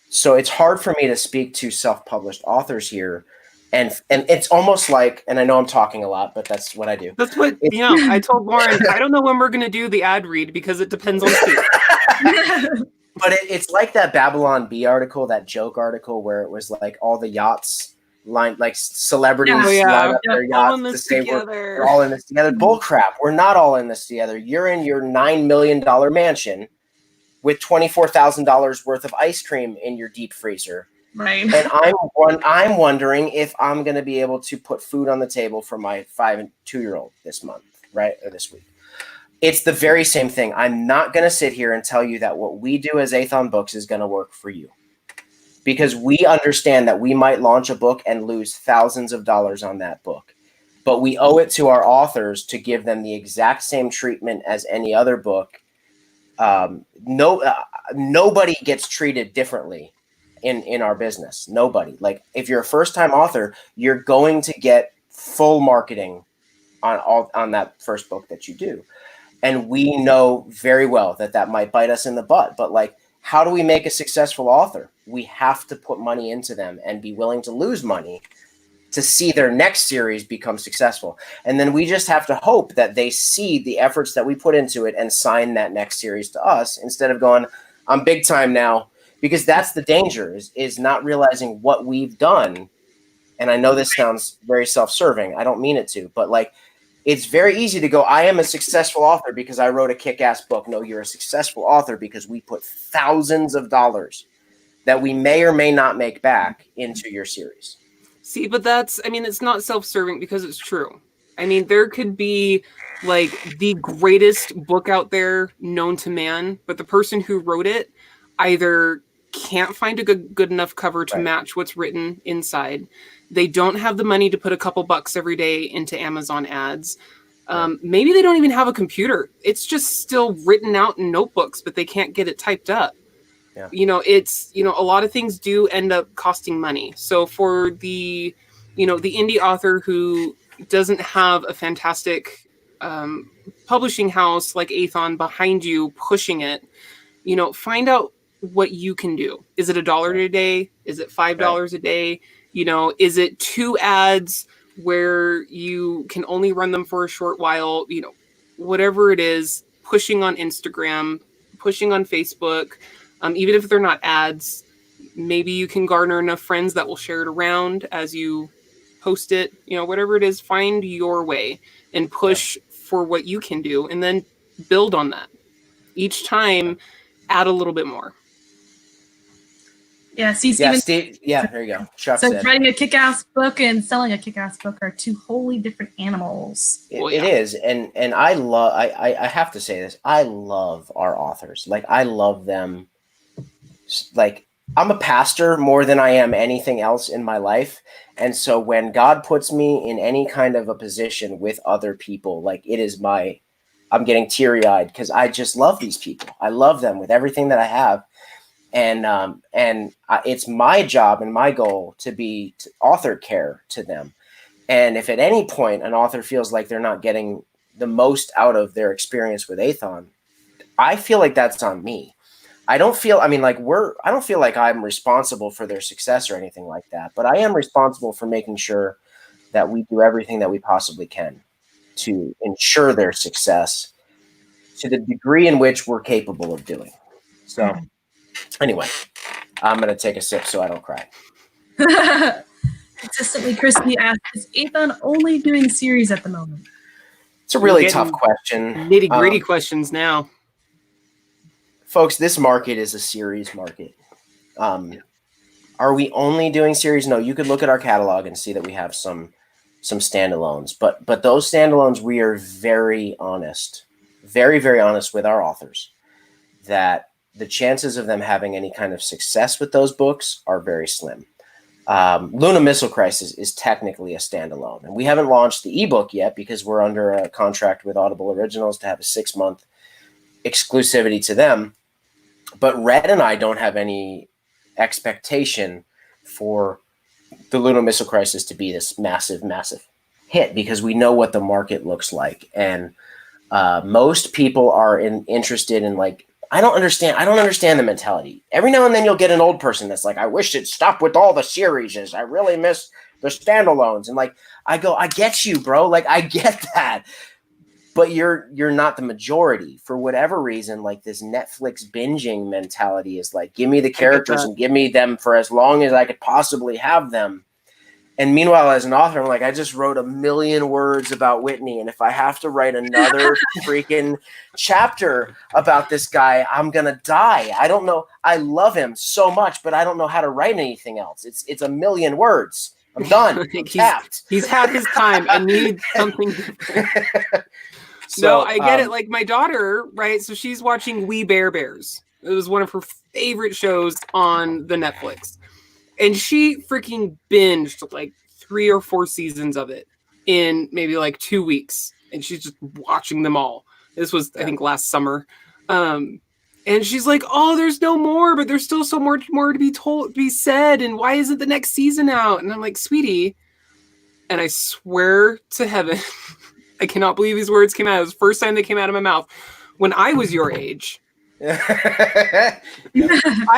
So it's hard for me to speak to self-published authors here. And it's almost like, and I know I'm talking a lot, but that's what I do. That's what, I told Lauren, I don't know when we're going to do the ad read because it depends on Steve. But it's like that Babylon Bee article, that joke article where it was like all the yachts line, like celebrities line up their yachts to say we're all in this together. Bull crap. We're not all in this together. You're in your $9 million mansion with $24,000 worth of ice cream in your deep freezer. Right. And I'm wondering if I'm going to be able to put food on the table for my 5 and 2-year-old this month, right? Or this week. It's the very same thing. I'm not going to sit here and tell you that what we do as Athon Books is going to work for you, because we understand that we might launch a book and lose thousands of dollars on that book, but we owe it to our authors to give them the exact same treatment as any other book. Nobody gets treated differently in our business. Nobody. Like, if you're a first-time author, you're going to get full marketing on that first book that you do. And we know very well that might bite us in the butt. But like, how do we make a successful author? We have to put money into them and be willing to lose money to see their next series become successful. And then we just have to hope that they see the efforts that we put into it and sign that next series to us, instead of going, I'm big time now. because that's the danger is not realizing what we've done. And I know this sounds very self-serving. I don't mean it to, but like, it's very easy to go, I am a successful author because I wrote a kick-ass book. No, you're a successful author because we put thousands of dollars that we may or may not make back into your series. See, but it's not self-serving because it's true. I mean, there could be like the greatest book out there known to man, but the person who wrote it either can't find a good enough cover to match what's written inside. They don't have the money to put a couple bucks every day into Amazon ads. Maybe they don't even have a computer. It's just still written out in notebooks, but they can't get it typed up. Yeah. A lot of things do end up costing money. So for the indie author who doesn't have a fantastic publishing house like Aethon behind you pushing it, find out what you can do. Is it $1 a day? Is it $5 a day? Is it 2 ads where you can only run them for a short while? Whatever it is, pushing on Instagram, pushing on Facebook, even if they're not ads, maybe you can garner enough friends that will share it around as you post it. Whatever it is, find your way and push for what you can do, and then build on that. Each time, add a little bit more. Yeah, Steve. Yeah, there you go. Chuck so said. Writing a kick-ass book and selling a kick-ass book are two wholly different animals. It is, and I love. I have to say this. I love our authors. Like, I love them. Like, I'm a pastor more than I am anything else in my life, and so when God puts me in any kind of a position with other people, like, it is I'm getting teary-eyed because I just love these people. I love them with everything that I have. And it's my job and my goal to be author care to them. And if at any point an author feels like they're not getting the most out of their experience with Aethon, I feel like that's on me. I don't feel like I'm responsible for their success or anything like that, but I am responsible for making sure that we do everything that we possibly can to ensure their success to the degree in which we're capable of doing. So anyway, I'm going to take a sip so I don't cry. Consistently, Christy asks, is Aethon only doing series at the moment? It's a really tough question. Nitty-gritty questions now. Folks, this market is a series market. Are we only doing series? No, you could look at our catalog and see that we have some standalones. But those standalones, we are very honest, very, very honest with our authors that the chances of them having any kind of success with those books are very slim. Luna Missile Crisis is technically a standalone, and we haven't launched the ebook yet because we're under a contract with Audible Originals to have a 6-month exclusivity to them. But Red and I don't have any expectation for the Luna Missile Crisis to be this massive, massive hit because we know what the market looks like, and most people are interested in, like, I don't understand the mentality. Every now and then you'll get an old person that's like, I wish it'd stop with all the series. I really miss the standalones. And like, I go, I get you, bro. Like, I get that. But you're not the majority. For whatever reason, like, this Netflix binging mentality is like, give me the characters and give me them for as long as I could possibly have them. And meanwhile, as an author, I'm like, I just wrote 1 million words about Whitney. And if I have to write another freaking chapter about this guy, I'm going to die. I don't know. I love him so much, but I don't know how to write anything else. It's 1 million words. I'm done. I'm tapped. He's had his time. I need something different. So, I get it. Like, my daughter, right? So she's watching We Bare Bears. It was one of her favorite shows on the Netflix. And she freaking binged like 3 or 4 seasons of it in maybe like 2 weeks. And she's just watching them all. This was, I think, last summer. And she's like, oh, there's no more, but there's still so much more to be said. And why isn't the next season out? And I'm like, sweetie. And I swear to heaven, I cannot believe these words came out. It was the first time they came out of my mouth. When I was your age, I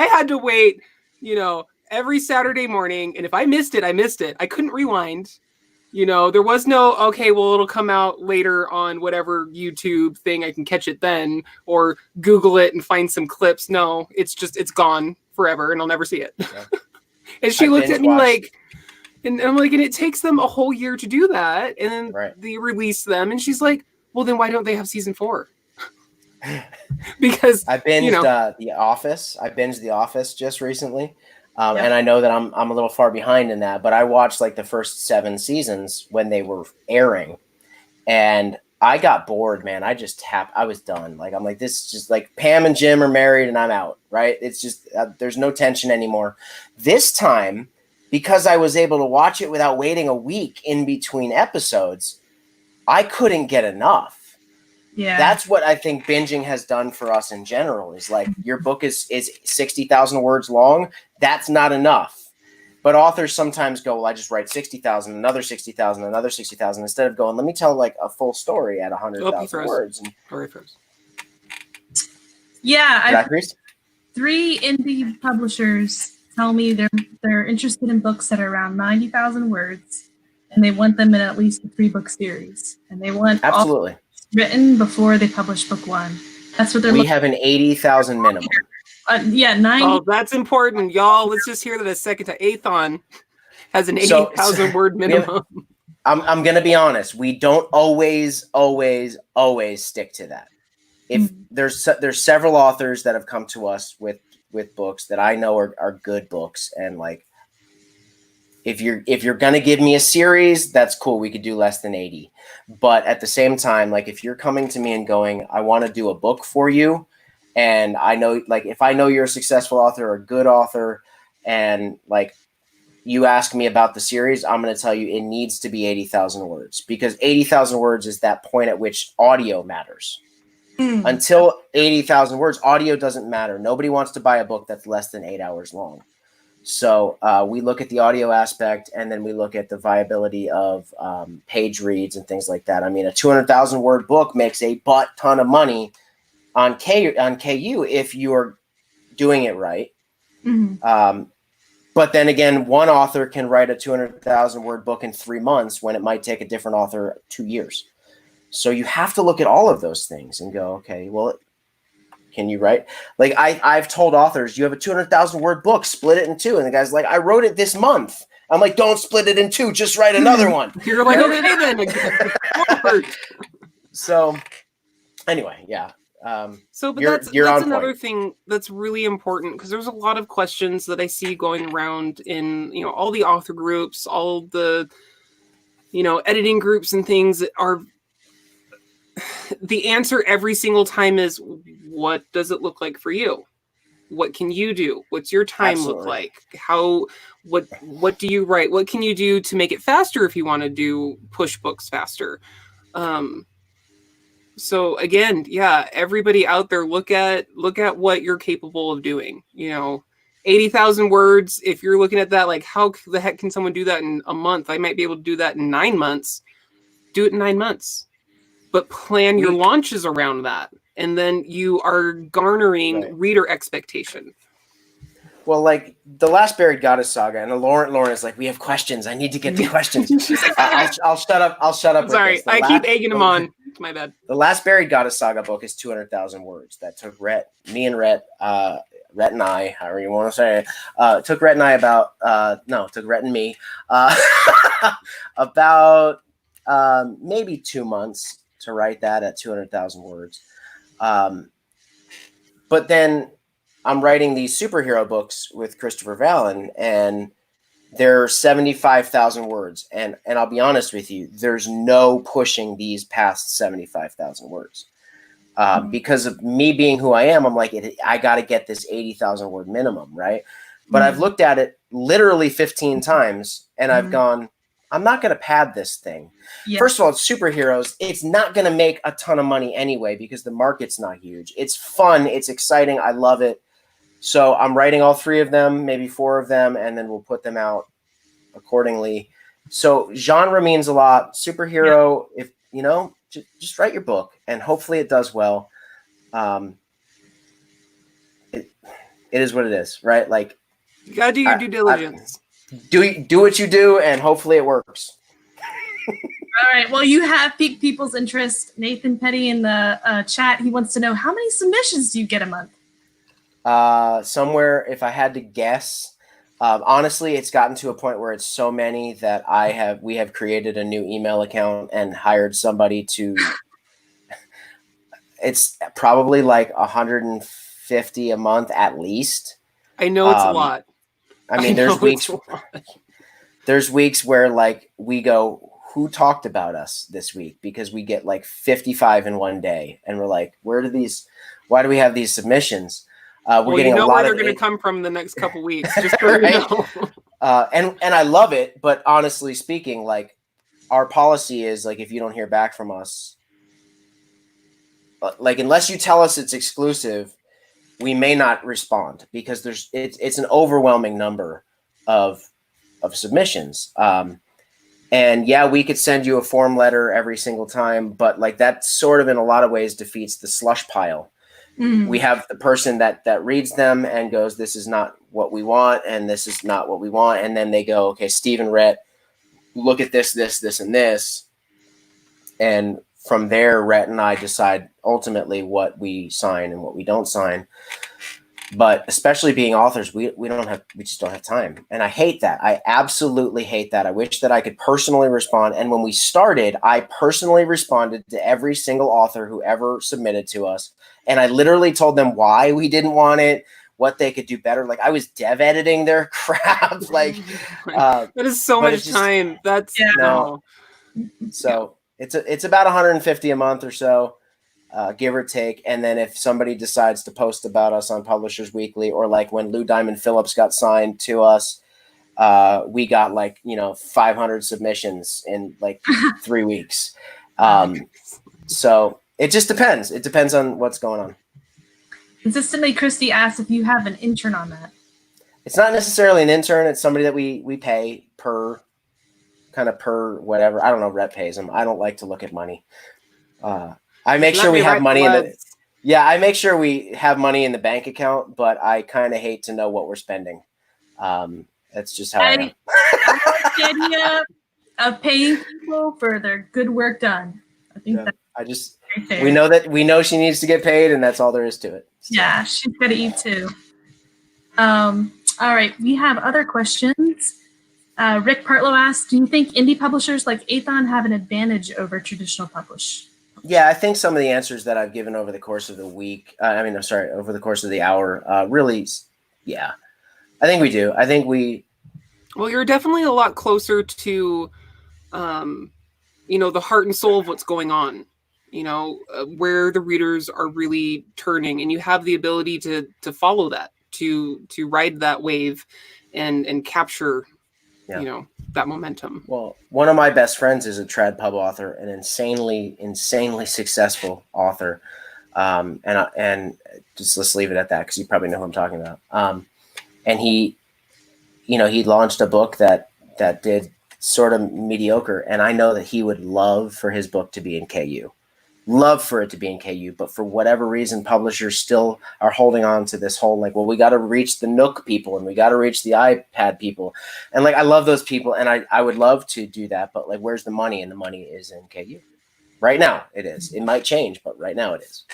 had to wait, every Saturday morning, and if I missed it, I missed it. I couldn't rewind. There was no, okay, well, it'll come out later on whatever YouTube thing. I can catch it then, or Google it and find some clips. No, it's gone forever and I'll never see it. Yeah. And she I looked at me binge-watched. like, and I'm like, and it takes them a whole year to do that. And then Right. they release them. And she's like, well, then why don't they have season 4? Because I binged you know, The Office. I binged The Office just recently. Yep. And I know that I'm a little far behind in that, but I watched like the first 7 seasons when they were airing, and I got bored, man. I was done. Like, I'm like, this is just like Pam and Jim are married and I'm out, right? It's just, there's no tension anymore. This time, because I was able to watch it without waiting a week in between episodes, I couldn't get enough. Yeah. That's what I think binging has done for us in general, is like, your book is 60,000 words long. That's not enough. But authors sometimes go, well, I just write 60,000, another 60,000, another 60,000, instead of going, let me tell like a full story at 100,000 words. Yeah. 3 indie publishers tell me they're interested in books that are around 90,000 words, and they want them in at least a 3-book series. And they want absolutely written before they publish book 1. That's what they're we looking have an 80,000 minimum. 90. Oh, that's important, y'all. Let's just hear that a second time. Athon has an 80,000 word minimum. I'm going to be honest. We don't always stick to that. If there's several authors that have come to us with books that I know are good books, and like, if you're going to give me a series, that's cool. We could do less than 80. But at the same time, like, if you're coming to me and going, I want to do a book for you, and I know, like, if I know you're a successful author or a good author, and like, you ask me about the series, I'm going to tell you it needs to be 80,000 words, because 80,000 words is that point at which audio matters. Until 80,000 words, audio doesn't matter. Nobody wants to buy a book that's less than 8 hours long. So we look at the audio aspect, and then we look at the viability of page reads and things like that. I mean, a 200,000 word book makes a butt ton of money on KU if you're doing it right. But then again, one author can write a 200,000 word book in 3 months when it might take a different author 2 years. So you have to look at all of those things and go, okay, well, can you write? Like, I've told authors, you have a 200,000 word book, split it in 2. And the guy's like, I wrote it this month. I'm like, don't split it in 2, just write another one. You're like, okay, then. So anyway, yeah. So, but that's another thing that's really important, because there's a lot of questions that I see going around in, you know, all the author groups, all the, you know, editing groups and things that are, the answer every single time is, what does it look like for you? What can you do? What's your time look like? What do you write? What can you do to make it faster if you want to do push books faster? So again, yeah, everybody out there, look at what you're capable of doing. You know, 80,000 words. If you're looking at that, like, how the heck can someone do that in a month? I might be able to do that in 9 months. Do it in 9 months, but plan your launches around that. And then you are garnering reader expectation. Well, like the Last Buried Goddess saga, and Lauren is like, we have questions. I need to get to questions. I'll shut up. I'm sorry, I keep egging them on. My bad. The Last Buried Goddess saga book is 200,000 words. That took Rhett and I, however you want to say it, took Rhett and I took Rhett and me about maybe 2 months to write that at 200,000 words. But then I'm writing these superhero books with Christopher Vallon, and they're 75,000 words. And I'll be honest with you, there's no pushing these past 75,000 words. Because of me being who I am, I'm like, I got to get this 80,000 word minimum, right? But I've looked at it literally 15 times, and I've gone, I'm not going to pad this thing. Yeah. First of all, it's superheroes. It's not going to make a ton of money anyway, because the market's not huge. It's fun. It's exciting. I love it. So I'm writing all 3 of them, maybe 4 of them, and then we'll put them out accordingly. So genre means a lot. Superhero, if you know, just write your book, and hopefully it does well. It is what it is, right? Like, you gotta do your due diligence. Do what you do, and hopefully it works. All right. Well, you have piqued people's interest. Nathan Petty in the chat, he wants to know, how many submissions do you get a month? Somewhere, if I had to guess, honestly, it's gotten to a point where it's so many that we have created a new email account and hired somebody to. It's probably like 150 a month at least. I know it's a lot. I mean, there's weeks where like we go, who talked about us this week? Because we get like 55 in one day, and we're like, why do we have these submissions? We're getting a lot where of they're going to come from the next couple weeks. Just so you know. And I love it, but honestly speaking, like our policy is like if you don't hear back from us, like unless you tell us it's exclusive, we may not respond because it's an overwhelming number of submissions. And yeah, we could send you a form letter every single time, but like that sort of in a lot of ways defeats the slush pile. We have the person that reads them and goes, this is not what we want, and this is not what we want. And then they go, okay, Steve and Rhett, look at this, and this. And from there, Rhett and I decide ultimately what we sign and what we don't sign. But especially being authors, we just don't have time. And I hate that. I absolutely hate that. I wish that I could personally respond. And when we started, I personally responded to every single author who ever submitted to us. And I literally told them why we didn't want it, what they could do better. Like I was dev editing their crap. Like that is so much time. That's no. So it's about 150 a month or so. Give or take. And then if somebody decides to post about us on Publishers Weekly, or like when Lou Diamond Phillips got signed to us, we got 500 submissions in like 3 weeks. So it just depends. It depends on what's going on. Consistently, Christy asks if you have an intern on that. It's not necessarily an intern. It's somebody that we pay per whatever. I don't know. Rhett pays them. I don't like to look at money. I make sure we have money I make sure we have money in the bank account, but I kind of hate to know what we're spending. That's just how I am. I like the idea of paying people for their good work done. I think that's right, we know she needs to get paid, and that's all there is to it. So. Yeah, she's got to eat too. All right, we have other questions. Rick Partlow asks, do you think indie publishers like Athon have an advantage over traditional publish? Yeah, I think some of the answers that I've given over the course of the week, over the course of the hour, really, yeah. I think we do. I think well, you're definitely a lot closer to, the heart and soul of what's going on, where the readers are really turning, and you have the ability to follow that, to ride that wave and capture, that momentum. Well, one of my best friends is a trad pub author, an insanely successful author. And just let's leave it at that, because you probably know who I'm talking about. And he launched a book that did sort of mediocre. And I know that he would love for his book to be in KU. Love for it to be in KU, but for whatever reason, publishers still are holding on to this whole we got to reach the Nook people and we got to reach the iPad people. And I love those people, and I would love to do that, but where's the money? And the money is in KU. Right now it is. It might change, but right now it is.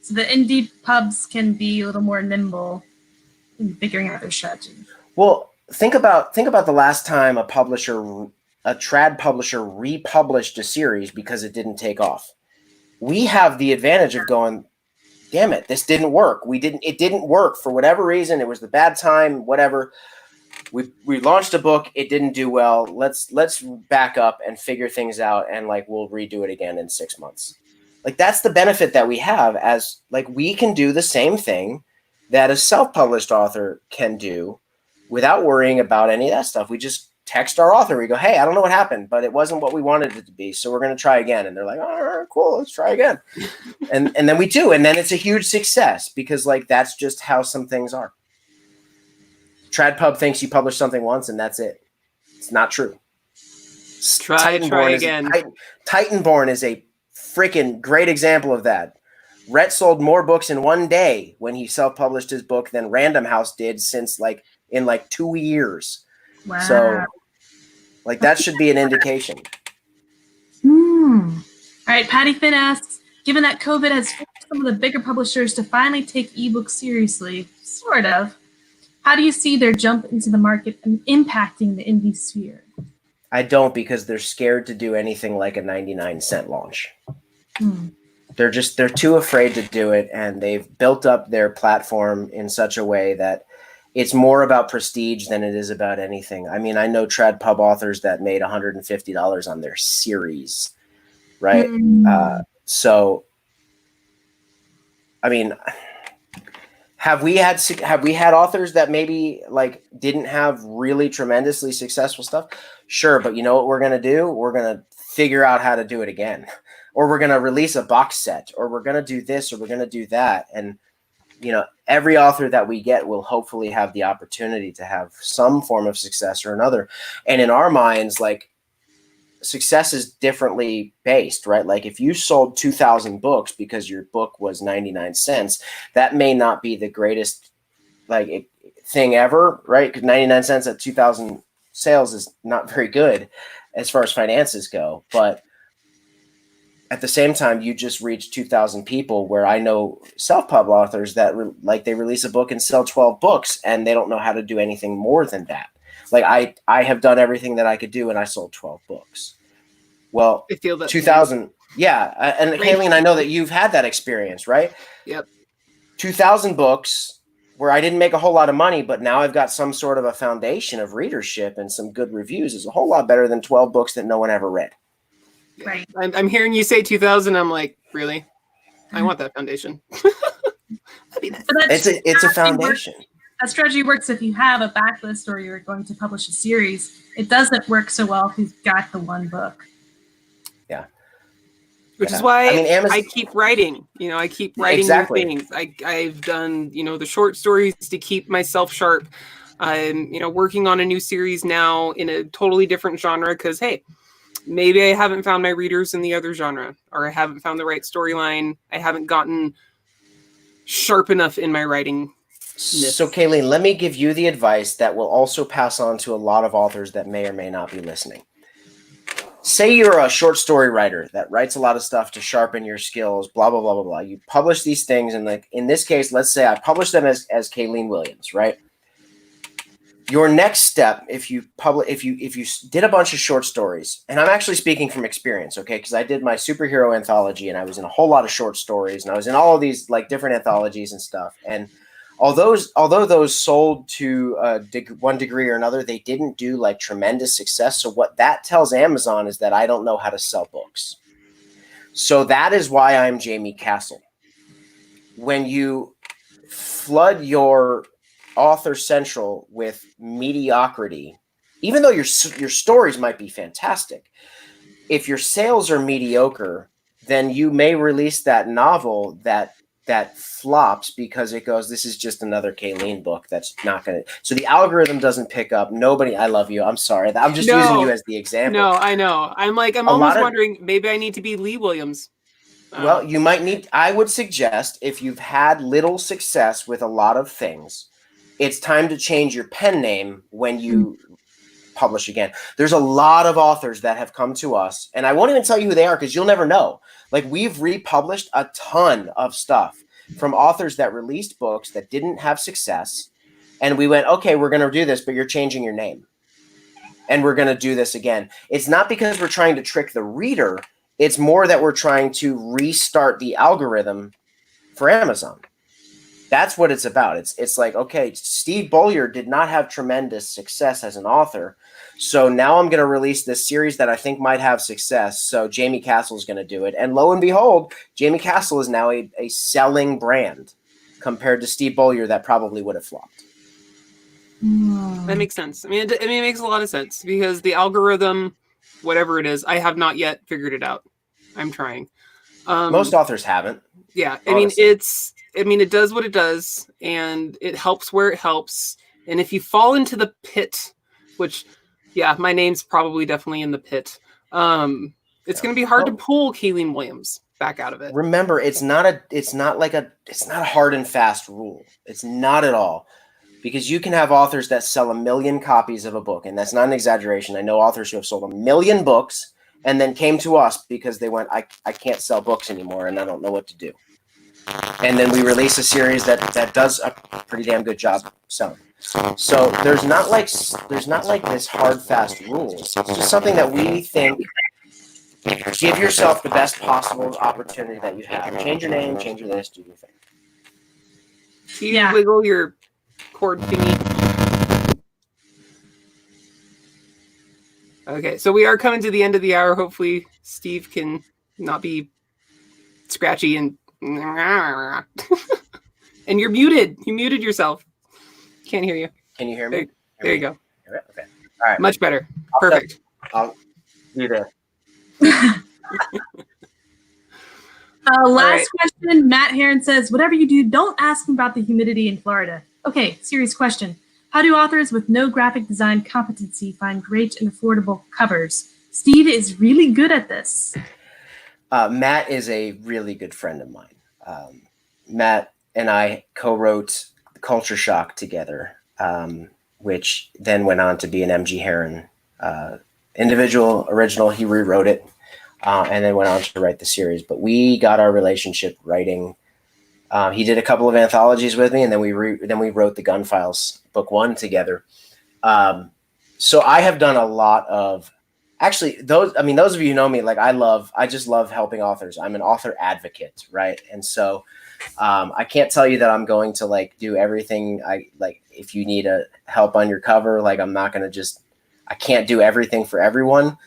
So the indie pubs can be a little more nimble in figuring out their strategy. Well, think about the last time a trad publisher republished a series because it didn't take off. We have the advantage of going, damn it, this didn't work. It didn't work for whatever reason. It was the bad time, whatever. We launched a book, it didn't do well. Let's back up and figure things out, and we'll redo it again in 6 months. That's the benefit that we have, as we can do the same thing that a self-published author can do without worrying about any of that stuff. We just text our author. We go, hey, I don't know what happened, but it wasn't what we wanted it to be, so we're going to try again. And they're like, all right, cool, let's try again. and then we do, and then it's a huge success, because that's just how some things are. TradPub thinks you publish something once and that's it. It's not true. Try again. Titanborn is a freaking great example of that. Rhett sold more books in one day when he self-published his book than Random House did since in 2 years. Wow. So that should be an indication. All right, Patty Finn asks, given that COVID has some of the bigger publishers to finally take ebooks seriously, sort of. How do you see their jump into the market and impacting the indie sphere? I don't, because they're scared to do anything like a 99-cent launch. They're too afraid to do it, and they've built up their platform in such a way that it's more about prestige than it is about anything. I mean, I know trad pub authors that made $150 on their series, right? So, I mean, have we had authors that maybe like didn't have really tremendously successful stuff? Sure, but you know what we're going to do? We're going to figure out how to do it again. Or we're going to release a box set, or we're going to do this, or we're going to do that. And, you know, every author that we get will hopefully have the opportunity to have some form of success or another. And in our minds, like, success is differently based, right? Like if you sold 2,000 books because your book was 99 cents, that may not be the greatest thing ever, right? Because 99 cents at 2,000 sales is not very good as far as finances go. But at the same time, you just reached 2,000 people, where I know self-pub authors that they release a book and sell 12 books and they don't know how to do anything more than that. Like I have done everything that I could do and I sold 12 books. Well, I feel that 2,000. Yeah. And Kayleen, I know that you've had that experience, right? Yep. 2,000 books where I didn't make a whole lot of money, but now I've got some sort of a foundation of readership and some good reviews is a whole lot better than 12 books that no one ever read. Right. I'm hearing you say 2,000. I'm like, really? I want that foundation. That'd be nice. It's a foundation. That strategy works if you have a backlist or you're going to publish a series. It doesn't work so well if you've got the one book. Yeah. Which is why I keep writing. You know, I keep writing new things. I've done, you know, the short stories to keep myself sharp. I'm, you know, working on a new series now in a totally different genre because, hey, maybe I haven't found my readers in the other genre, or I haven't found the right storyline. I haven't gotten sharp enough in my writing. So, Kayleen, let me give you the advice that will also pass on to a lot of authors that may or may not be listening. Say you're a short story writer that writes a lot of stuff to sharpen your skills, blah, blah, blah, blah, blah. You publish these things, and like in this case, let's say I published them as Kayleen Williams, right? Your next step, if you did a bunch of short stories, and I'm actually speaking from experience, okay? Because I did my superhero anthology, and I was in a whole lot of short stories, and I was in all of these like different anthologies and stuff. And although those sold to one degree or another, they didn't do like tremendous success. So what that tells Amazon is that I don't know how to sell books. So that is why I'm Jamie Castle. When you flood your Author Central with mediocrity, even though your stories might be fantastic, if your sales are mediocre, then you may release that novel that flops because it goes, this is just another Kayleen book that's not going to. So the algorithm doesn't pick up. Nobody, I love you. I'm sorry. I'm just using you as the example. No, I know. I'm almost wondering, maybe I need to be Lee Williams. Well, you might need, I would suggest if you've had little success with a lot of things, it's time to change your pen name when you publish again. There's a lot of authors that have come to us, and I won't even tell you who they are because you'll never know. Like, we've republished a ton of stuff from authors that released books that didn't have success, and we went, okay, we're going to do this, but you're changing your name, and we're going to do this again. It's not because we're trying to trick the reader. It's more that we're trying to restart the algorithm for Amazon. That's what it's about. It's like, okay, Steve Beaulieu did not have tremendous success as an author, so now I'm going to release this series that I think might have success, so Jamie Castle is going to do it. And lo and behold, Jamie Castle is now a selling brand compared to Steve Beaulieu that probably would have flopped. That makes sense. I mean, it makes a lot of sense because the algorithm, whatever it is, I have not yet figured it out. I'm trying. Most authors haven't. Yeah, honestly. it does what it does, and it helps where it helps. And if you fall into the pit, which, yeah, my name's probably definitely in the pit, it's going to be hard to pull Kayleen Williams back out of it. Remember, it's not a hard and fast rule. It's not at all. Because you can have authors that sell 1 million copies of a book, and that's not an exaggeration. I know authors who have sold 1 million books and then came to us because they went, I can't sell books anymore and I don't know what to do. And then we release a series that does a pretty damn good job selling. So there's not like this hard, fast rules. It's just something that we think, give yourself the best possible opportunity that you have. Change your name, change your this, do your thing. Do you wiggle your cord thingy? Okay, so we are coming to the end of the hour. Hopefully Steve can not be scratchy and and you're muted. You muted yourself. Can't hear you. Can you hear me? There you go. Okay. All right. Much better. Perfect. I'll be there. Last question. Matt Heron says, whatever you do, don't ask him about the humidity in Florida. Okay, serious question. How do authors with no graphic design competency find great and affordable covers? Steve is really good at this. Matt is a really good friend of mine. Matt and I co-wrote Culture Shock together, which then went on to be an MG Heron individual original. He rewrote it and then went on to write the series. But we got our relationship writing. He did a couple of anthologies with me, and then we wrote the Gun Files book 1 together. So I have done a lot of, actually, those of you who know me, like I just love helping authors. I'm an author advocate, right? And so I can't tell you that I'm going to like do everything. If you need a help on your cover, like I can't do everything for everyone.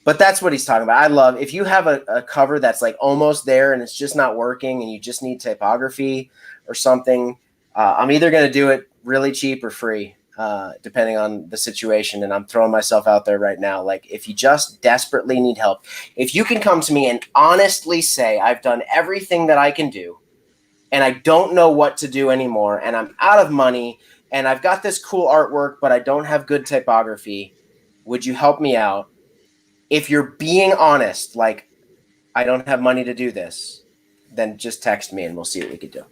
But that's what he's talking about. If you have a cover that's like almost there and it's just not working and you just need typography or something, I'm either going to do it really cheap or free, depending on the situation. And I'm throwing myself out there right now. Like, if you just desperately need help, if you can come to me and honestly say, I've done everything that I can do and I don't know what to do anymore and I'm out of money and I've got this cool artwork, but I don't have good typography, would you help me out? If you're being honest, like, I don't have money to do this, then just text me and we'll see what we could do.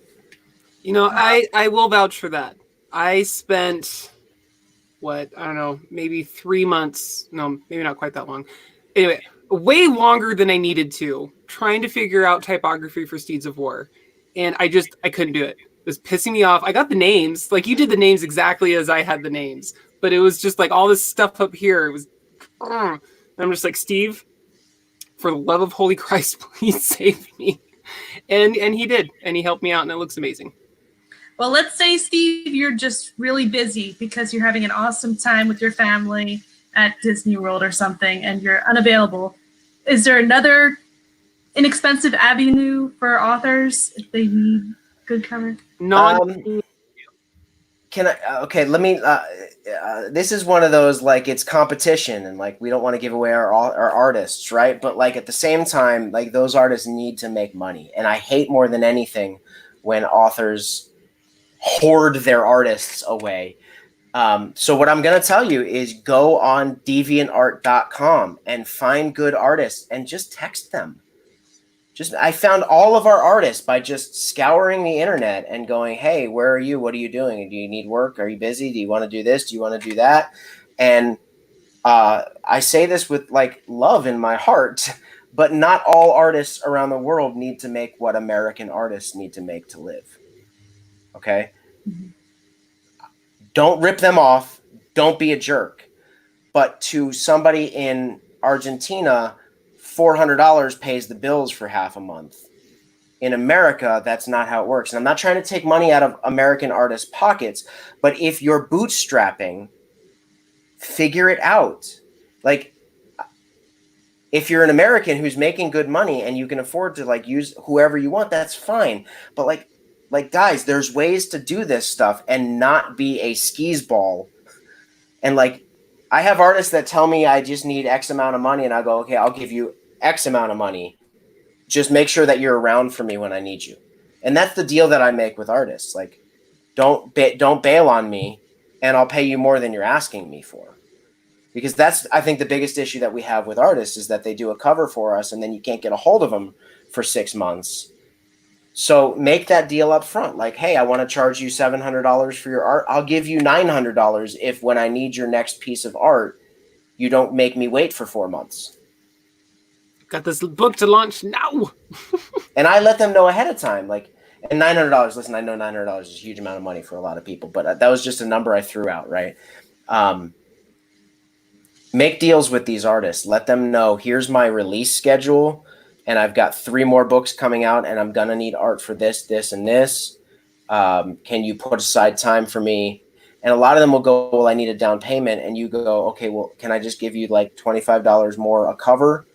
You know, I will vouch for that. I spent, I don't know, maybe 3 months. No, maybe not quite that long. Anyway, way longer than I needed to, trying to figure out typography for Steeds of War. And I couldn't do it. It was pissing me off. I got the names. Like, you did the names exactly as I had the names. But it was just like all this stuff up here. It was... I'm just like, Steve, for the love of holy Christ, please save me. And he did. And he helped me out, and it looks amazing. Well, let's say, Steve, you're just really busy because you're having an awesome time with your family at Disney World or something, and you're unavailable. Is there another inexpensive avenue for authors if they need good cover? Can I? Okay, let me. This is one of those, like, it's competition, and like we don't want to give away our artists, right? But like at the same time, like, those artists need to make money, and I hate more than anything when authors hoard their artists away. So what I'm going to tell you is go on deviantart.com and find good artists and just text them. I found all of our artists by just scouring the internet and going, hey, where are you? What are you doing? Do you need work? Are you busy? Do you want to do this? Do you want to do that? And I say this with like love in my heart, but not all artists around the world need to make what American artists need to make to live. Okay? Mm-hmm. Don't rip them off. Don't be a jerk. But to somebody in Argentina, $400 pays the bills for half a month. In America, that's not how it works. And I'm not trying to take money out of American artists' pockets, but if you're bootstrapping, figure it out. Like, if you're an American who's making good money and you can afford to like use whoever you want, that's fine. But like guys, there's ways to do this stuff and not be a skis ball. And like, I have artists that tell me I just need X amount of money, and I go, okay, I'll give you X amount of money. Just make sure that you're around for me when I need you. And that's the deal that I make with artists. Like, don't bail on me, and I'll pay you more than you're asking me for. Because that's, I think, the biggest issue that we have with artists is that they do a cover for us, and then you can't get a hold of them for 6 months. So make that deal up front. Like, hey, I want to charge you $700 for your art. I'll give you $900 if when I need your next piece of art, you don't make me wait for 4 months. Got this book to launch now. And I let them know ahead of time. Like, And $900, listen, I know $900 is a huge amount of money for a lot of people, but that was just a number I threw out, right? Make deals with these artists. Let them know, here's my release schedule, and I've got 3 more books coming out, and I'm going to need art for this, this, and this. Can you put aside time for me? And a lot of them will go, well, I need a down payment. And you go, okay, well, can I just give you like $25 more a cover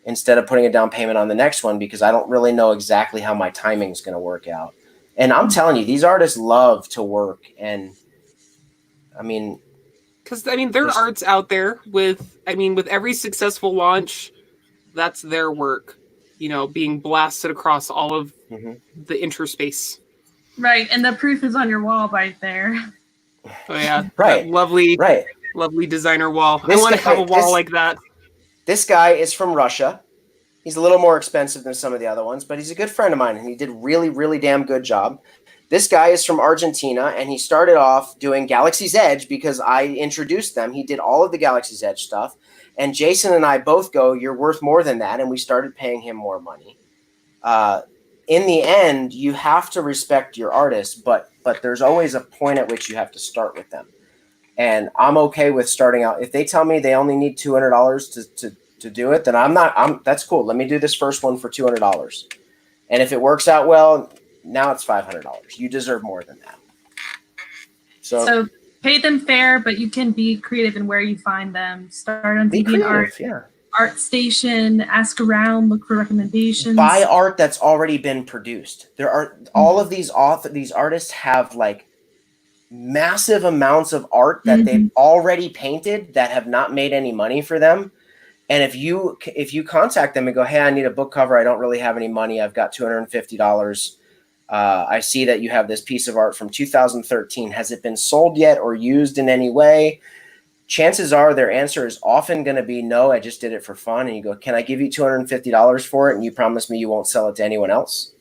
instead of putting a down payment on the next one? Because I don't really know exactly how my timing is going to work out. And I'm telling you, these artists love to work. And I mean, because their art's out there with every successful launch, that's their work, being blasted across all of the interspace. Right, and the proof is on your wall right there. Oh yeah, right, that lovely designer wall. I want to have a wall like that. This guy is from Russia. He's a little more expensive than some of the other ones, but he's a good friend of mine, and he did really, really damn good job. This guy is from Argentina, and he started off doing Galaxy's Edge because I introduced them. He did all of the Galaxy's Edge stuff, and Jason and I both go, you're worth more than that, and we started paying him more money. In the end, you have to respect your artists, but there's always a point at which you have to start with them. And I'm okay with starting out. If they tell me they only need $200 to do it, then that's cool. Let me do this first one for $200. And if it works out well, now it's $500. You deserve more than that. So pay them fair, but you can be creative in where you find them. Start on DeviantArt. Yeah. ArtStation, ask around, look for recommendations. Buy art that's already been produced. There are all of these artists have like massive amounts of art that they've already painted that have not made any money for them. And if you contact them and go, hey, I need a book cover, I don't really have any money, I've got $250. I see that you have this piece of art from 2013. Has it been sold yet or used in any way? Chances are their answer is often going to be no, I just did it for fun. And you go, can I give you $250 for it? And you promise me you won't sell it to anyone else?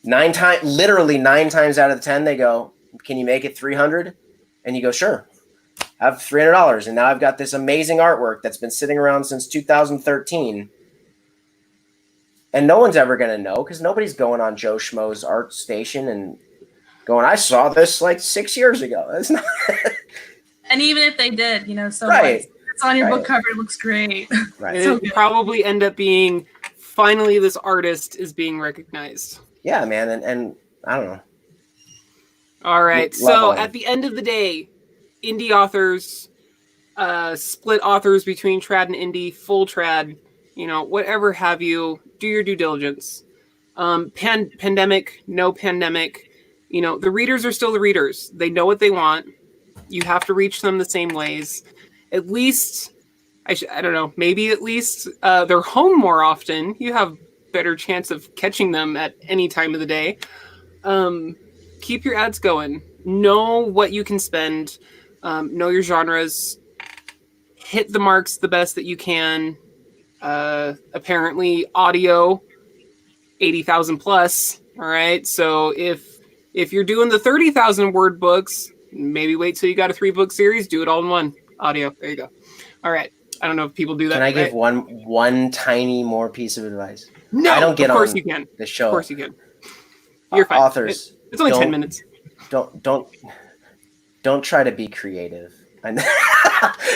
Literally 9 times out of 10, they go, can you make it $300? And you go, sure. I have $300. And now I've got this amazing artwork that's been sitting around since 2013. And no one's ever going to know because nobody's going on Joe Schmo's art station and going, I saw this like 6 years ago. It's not. And even if they did, so right. It's on your book cover. It looks great. Right. It would probably end up being, finally, this artist is being recognized. Yeah, man. And I don't know. All right. So at the end of the day, indie authors, split authors between trad and indie, full trad, whatever have you, do your due diligence. Pandemic, no pandemic, the readers are still the readers. They know what they want. You have to reach them the same ways. At least, I don't know, maybe at least they're home more often. You have better chance of catching them at any time of the day. Keep your ads going. Know what you can spend. Know your genres. Hit the marks the best that you can. Apparently, audio, 80,000 plus. All right. So if you're doing the 30,000 word books, maybe wait till you got a 3-book series. Do it all in one. Audio. There you go. All right. I don't know if people do that. Can I give one tiny more piece of advice? No, I don't get of course on you can. The show. Of course you can. You're fine. Authors. It's only 10 minutes. Don't try to be creative.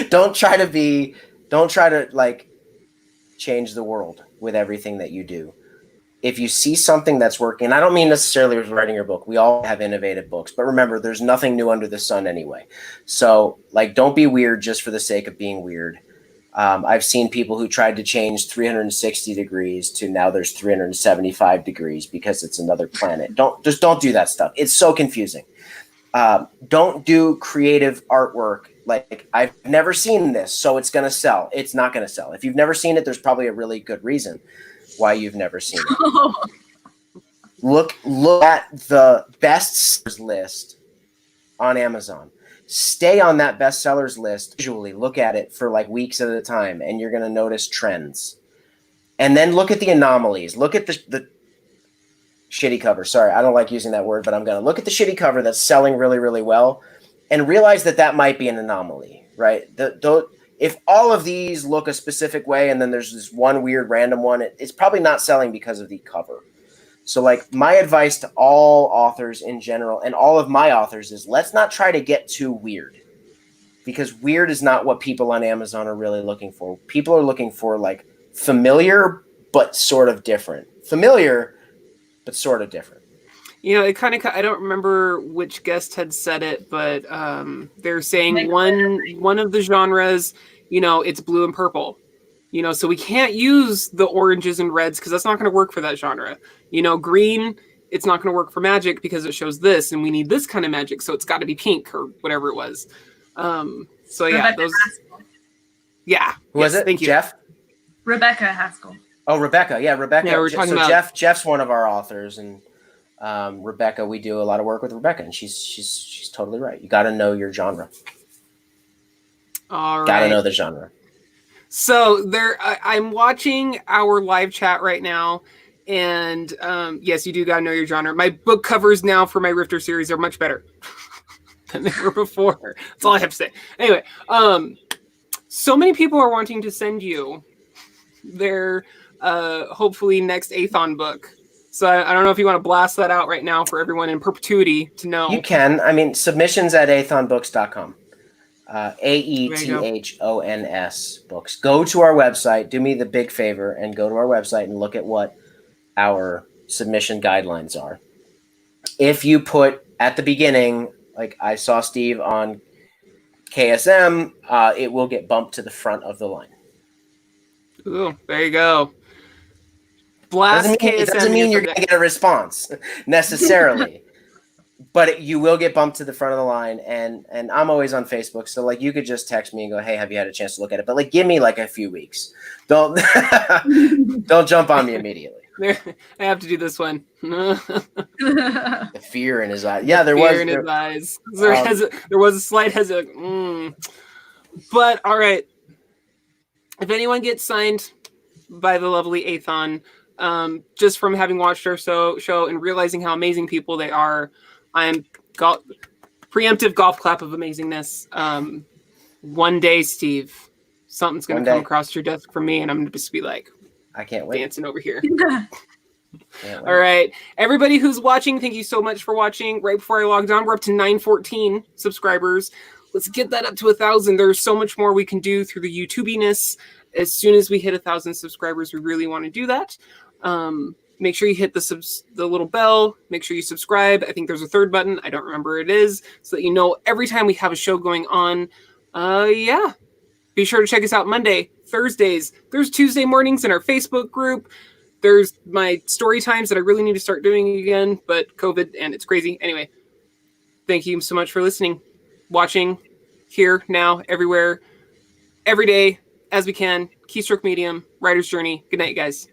Don't try to like change the world with everything that you do. If you see something that's working, I don't mean necessarily with writing your book. We all have innovative books, but remember, there's nothing new under the sun anyway. So like, don't be weird just for the sake of being weird. I've seen people who tried to change 360 degrees to now there's 375 degrees because it's another planet. Don't do that stuff. It's so confusing. Don't do creative artwork. Like, I've never seen this, so it's going to sell. It's not going to sell. If you've never seen it, there's probably a really good reason why you've never seen it. Look at the bestsellers list on Amazon. Stay on that bestsellers list visually. Look at it for like weeks at a time, and you're going to notice trends. And then look at the anomalies. Look at the shitty cover. Sorry, I don't like using that word, but I'm going to look at the shitty cover that's selling really, really well and realize that might be an anomaly, right? If all of these look a specific way and then there's this one weird random one, it's probably not selling because of the cover. So like my advice to all authors in general and all of my authors is let's not try to get too weird, because weird is not what people on Amazon are really looking for. People are looking for like familiar but sort of different. Familiar but sort of different. You know, it kind of, I don't remember which guest had said it, but they're saying one of the genres, you know, it's blue and purple, you know, so we can't use the oranges and reds because that's not going to work for that genre. You know, green, it's not going to work for magic because it shows this and we need this kind of magic. So it's got to be pink or whatever it was. So yeah, Rebecca those. Haskell. Yeah. Who was it? Thank you. Jeff? Rebecca Haskell. Oh, Rebecca. Yeah, Rebecca. Yeah, we're talking about Jeff's one of our authors, and Rebecca, we do a lot of work with Rebecca, and she's totally right. You got to know your genre. All right. Got to know the genre. So I'm watching our live chat right now, and yes, you do got to know your genre. My book covers now for my Rifter series are much better than they were before. That's all I have to say. Anyway, so many people are wanting to send you their hopefully next Athon book. So I don't know if you want to blast that out right now for everyone in perpetuity to know. You can. I mean, submissions at athonbooks.com. AETHONS books. Go to our website. Do me the big favor and go to our website and look at what our submission guidelines are. If you put at the beginning, like I saw Steve on KSM, it will get bumped to the front of the line. Ooh, there you go. Blast it doesn't mean you're going to get a response necessarily, but you will get bumped to the front of the line. And I'm always on Facebook, so like you could just text me and go, "Hey, have you had a chance to look at it?" But like, give me like a few weeks. Don't jump on me immediately. I have to do this one. The fear in his eyes. Yeah, there fear in his eyes. There was a slight hesitation. But all right, if anyone gets signed by the lovely Athon, just from having watched our show and realizing how amazing people they are, I'm preemptive golf clap of amazingness. One day, Steve, something's going to come across your desk from me, and I'm going to just be like, I can't wait. Dancing over here. All right. Everybody who's watching, thank you so much for watching. Right before I logged on, we're up to 914 subscribers. Let's get that up to 1,000. There's so much more we can do through the YouTubiness. As soon as we hit 1,000 subscribers, we really want to do that. Make sure you hit the little bell. Make sure you subscribe. I think there's a third button. I don't remember what it is, so that you know every time we have a show going on. Yeah. Be sure to check us out Monday, Thursdays. There's Tuesday mornings in our Facebook group. There's my story times that I really need to start doing again, but COVID and it's crazy. Anyway, thank you so much for listening, watching, here, now, everywhere, every day, as we can. Keystroke Medium, Writer's Journey. Good night, guys.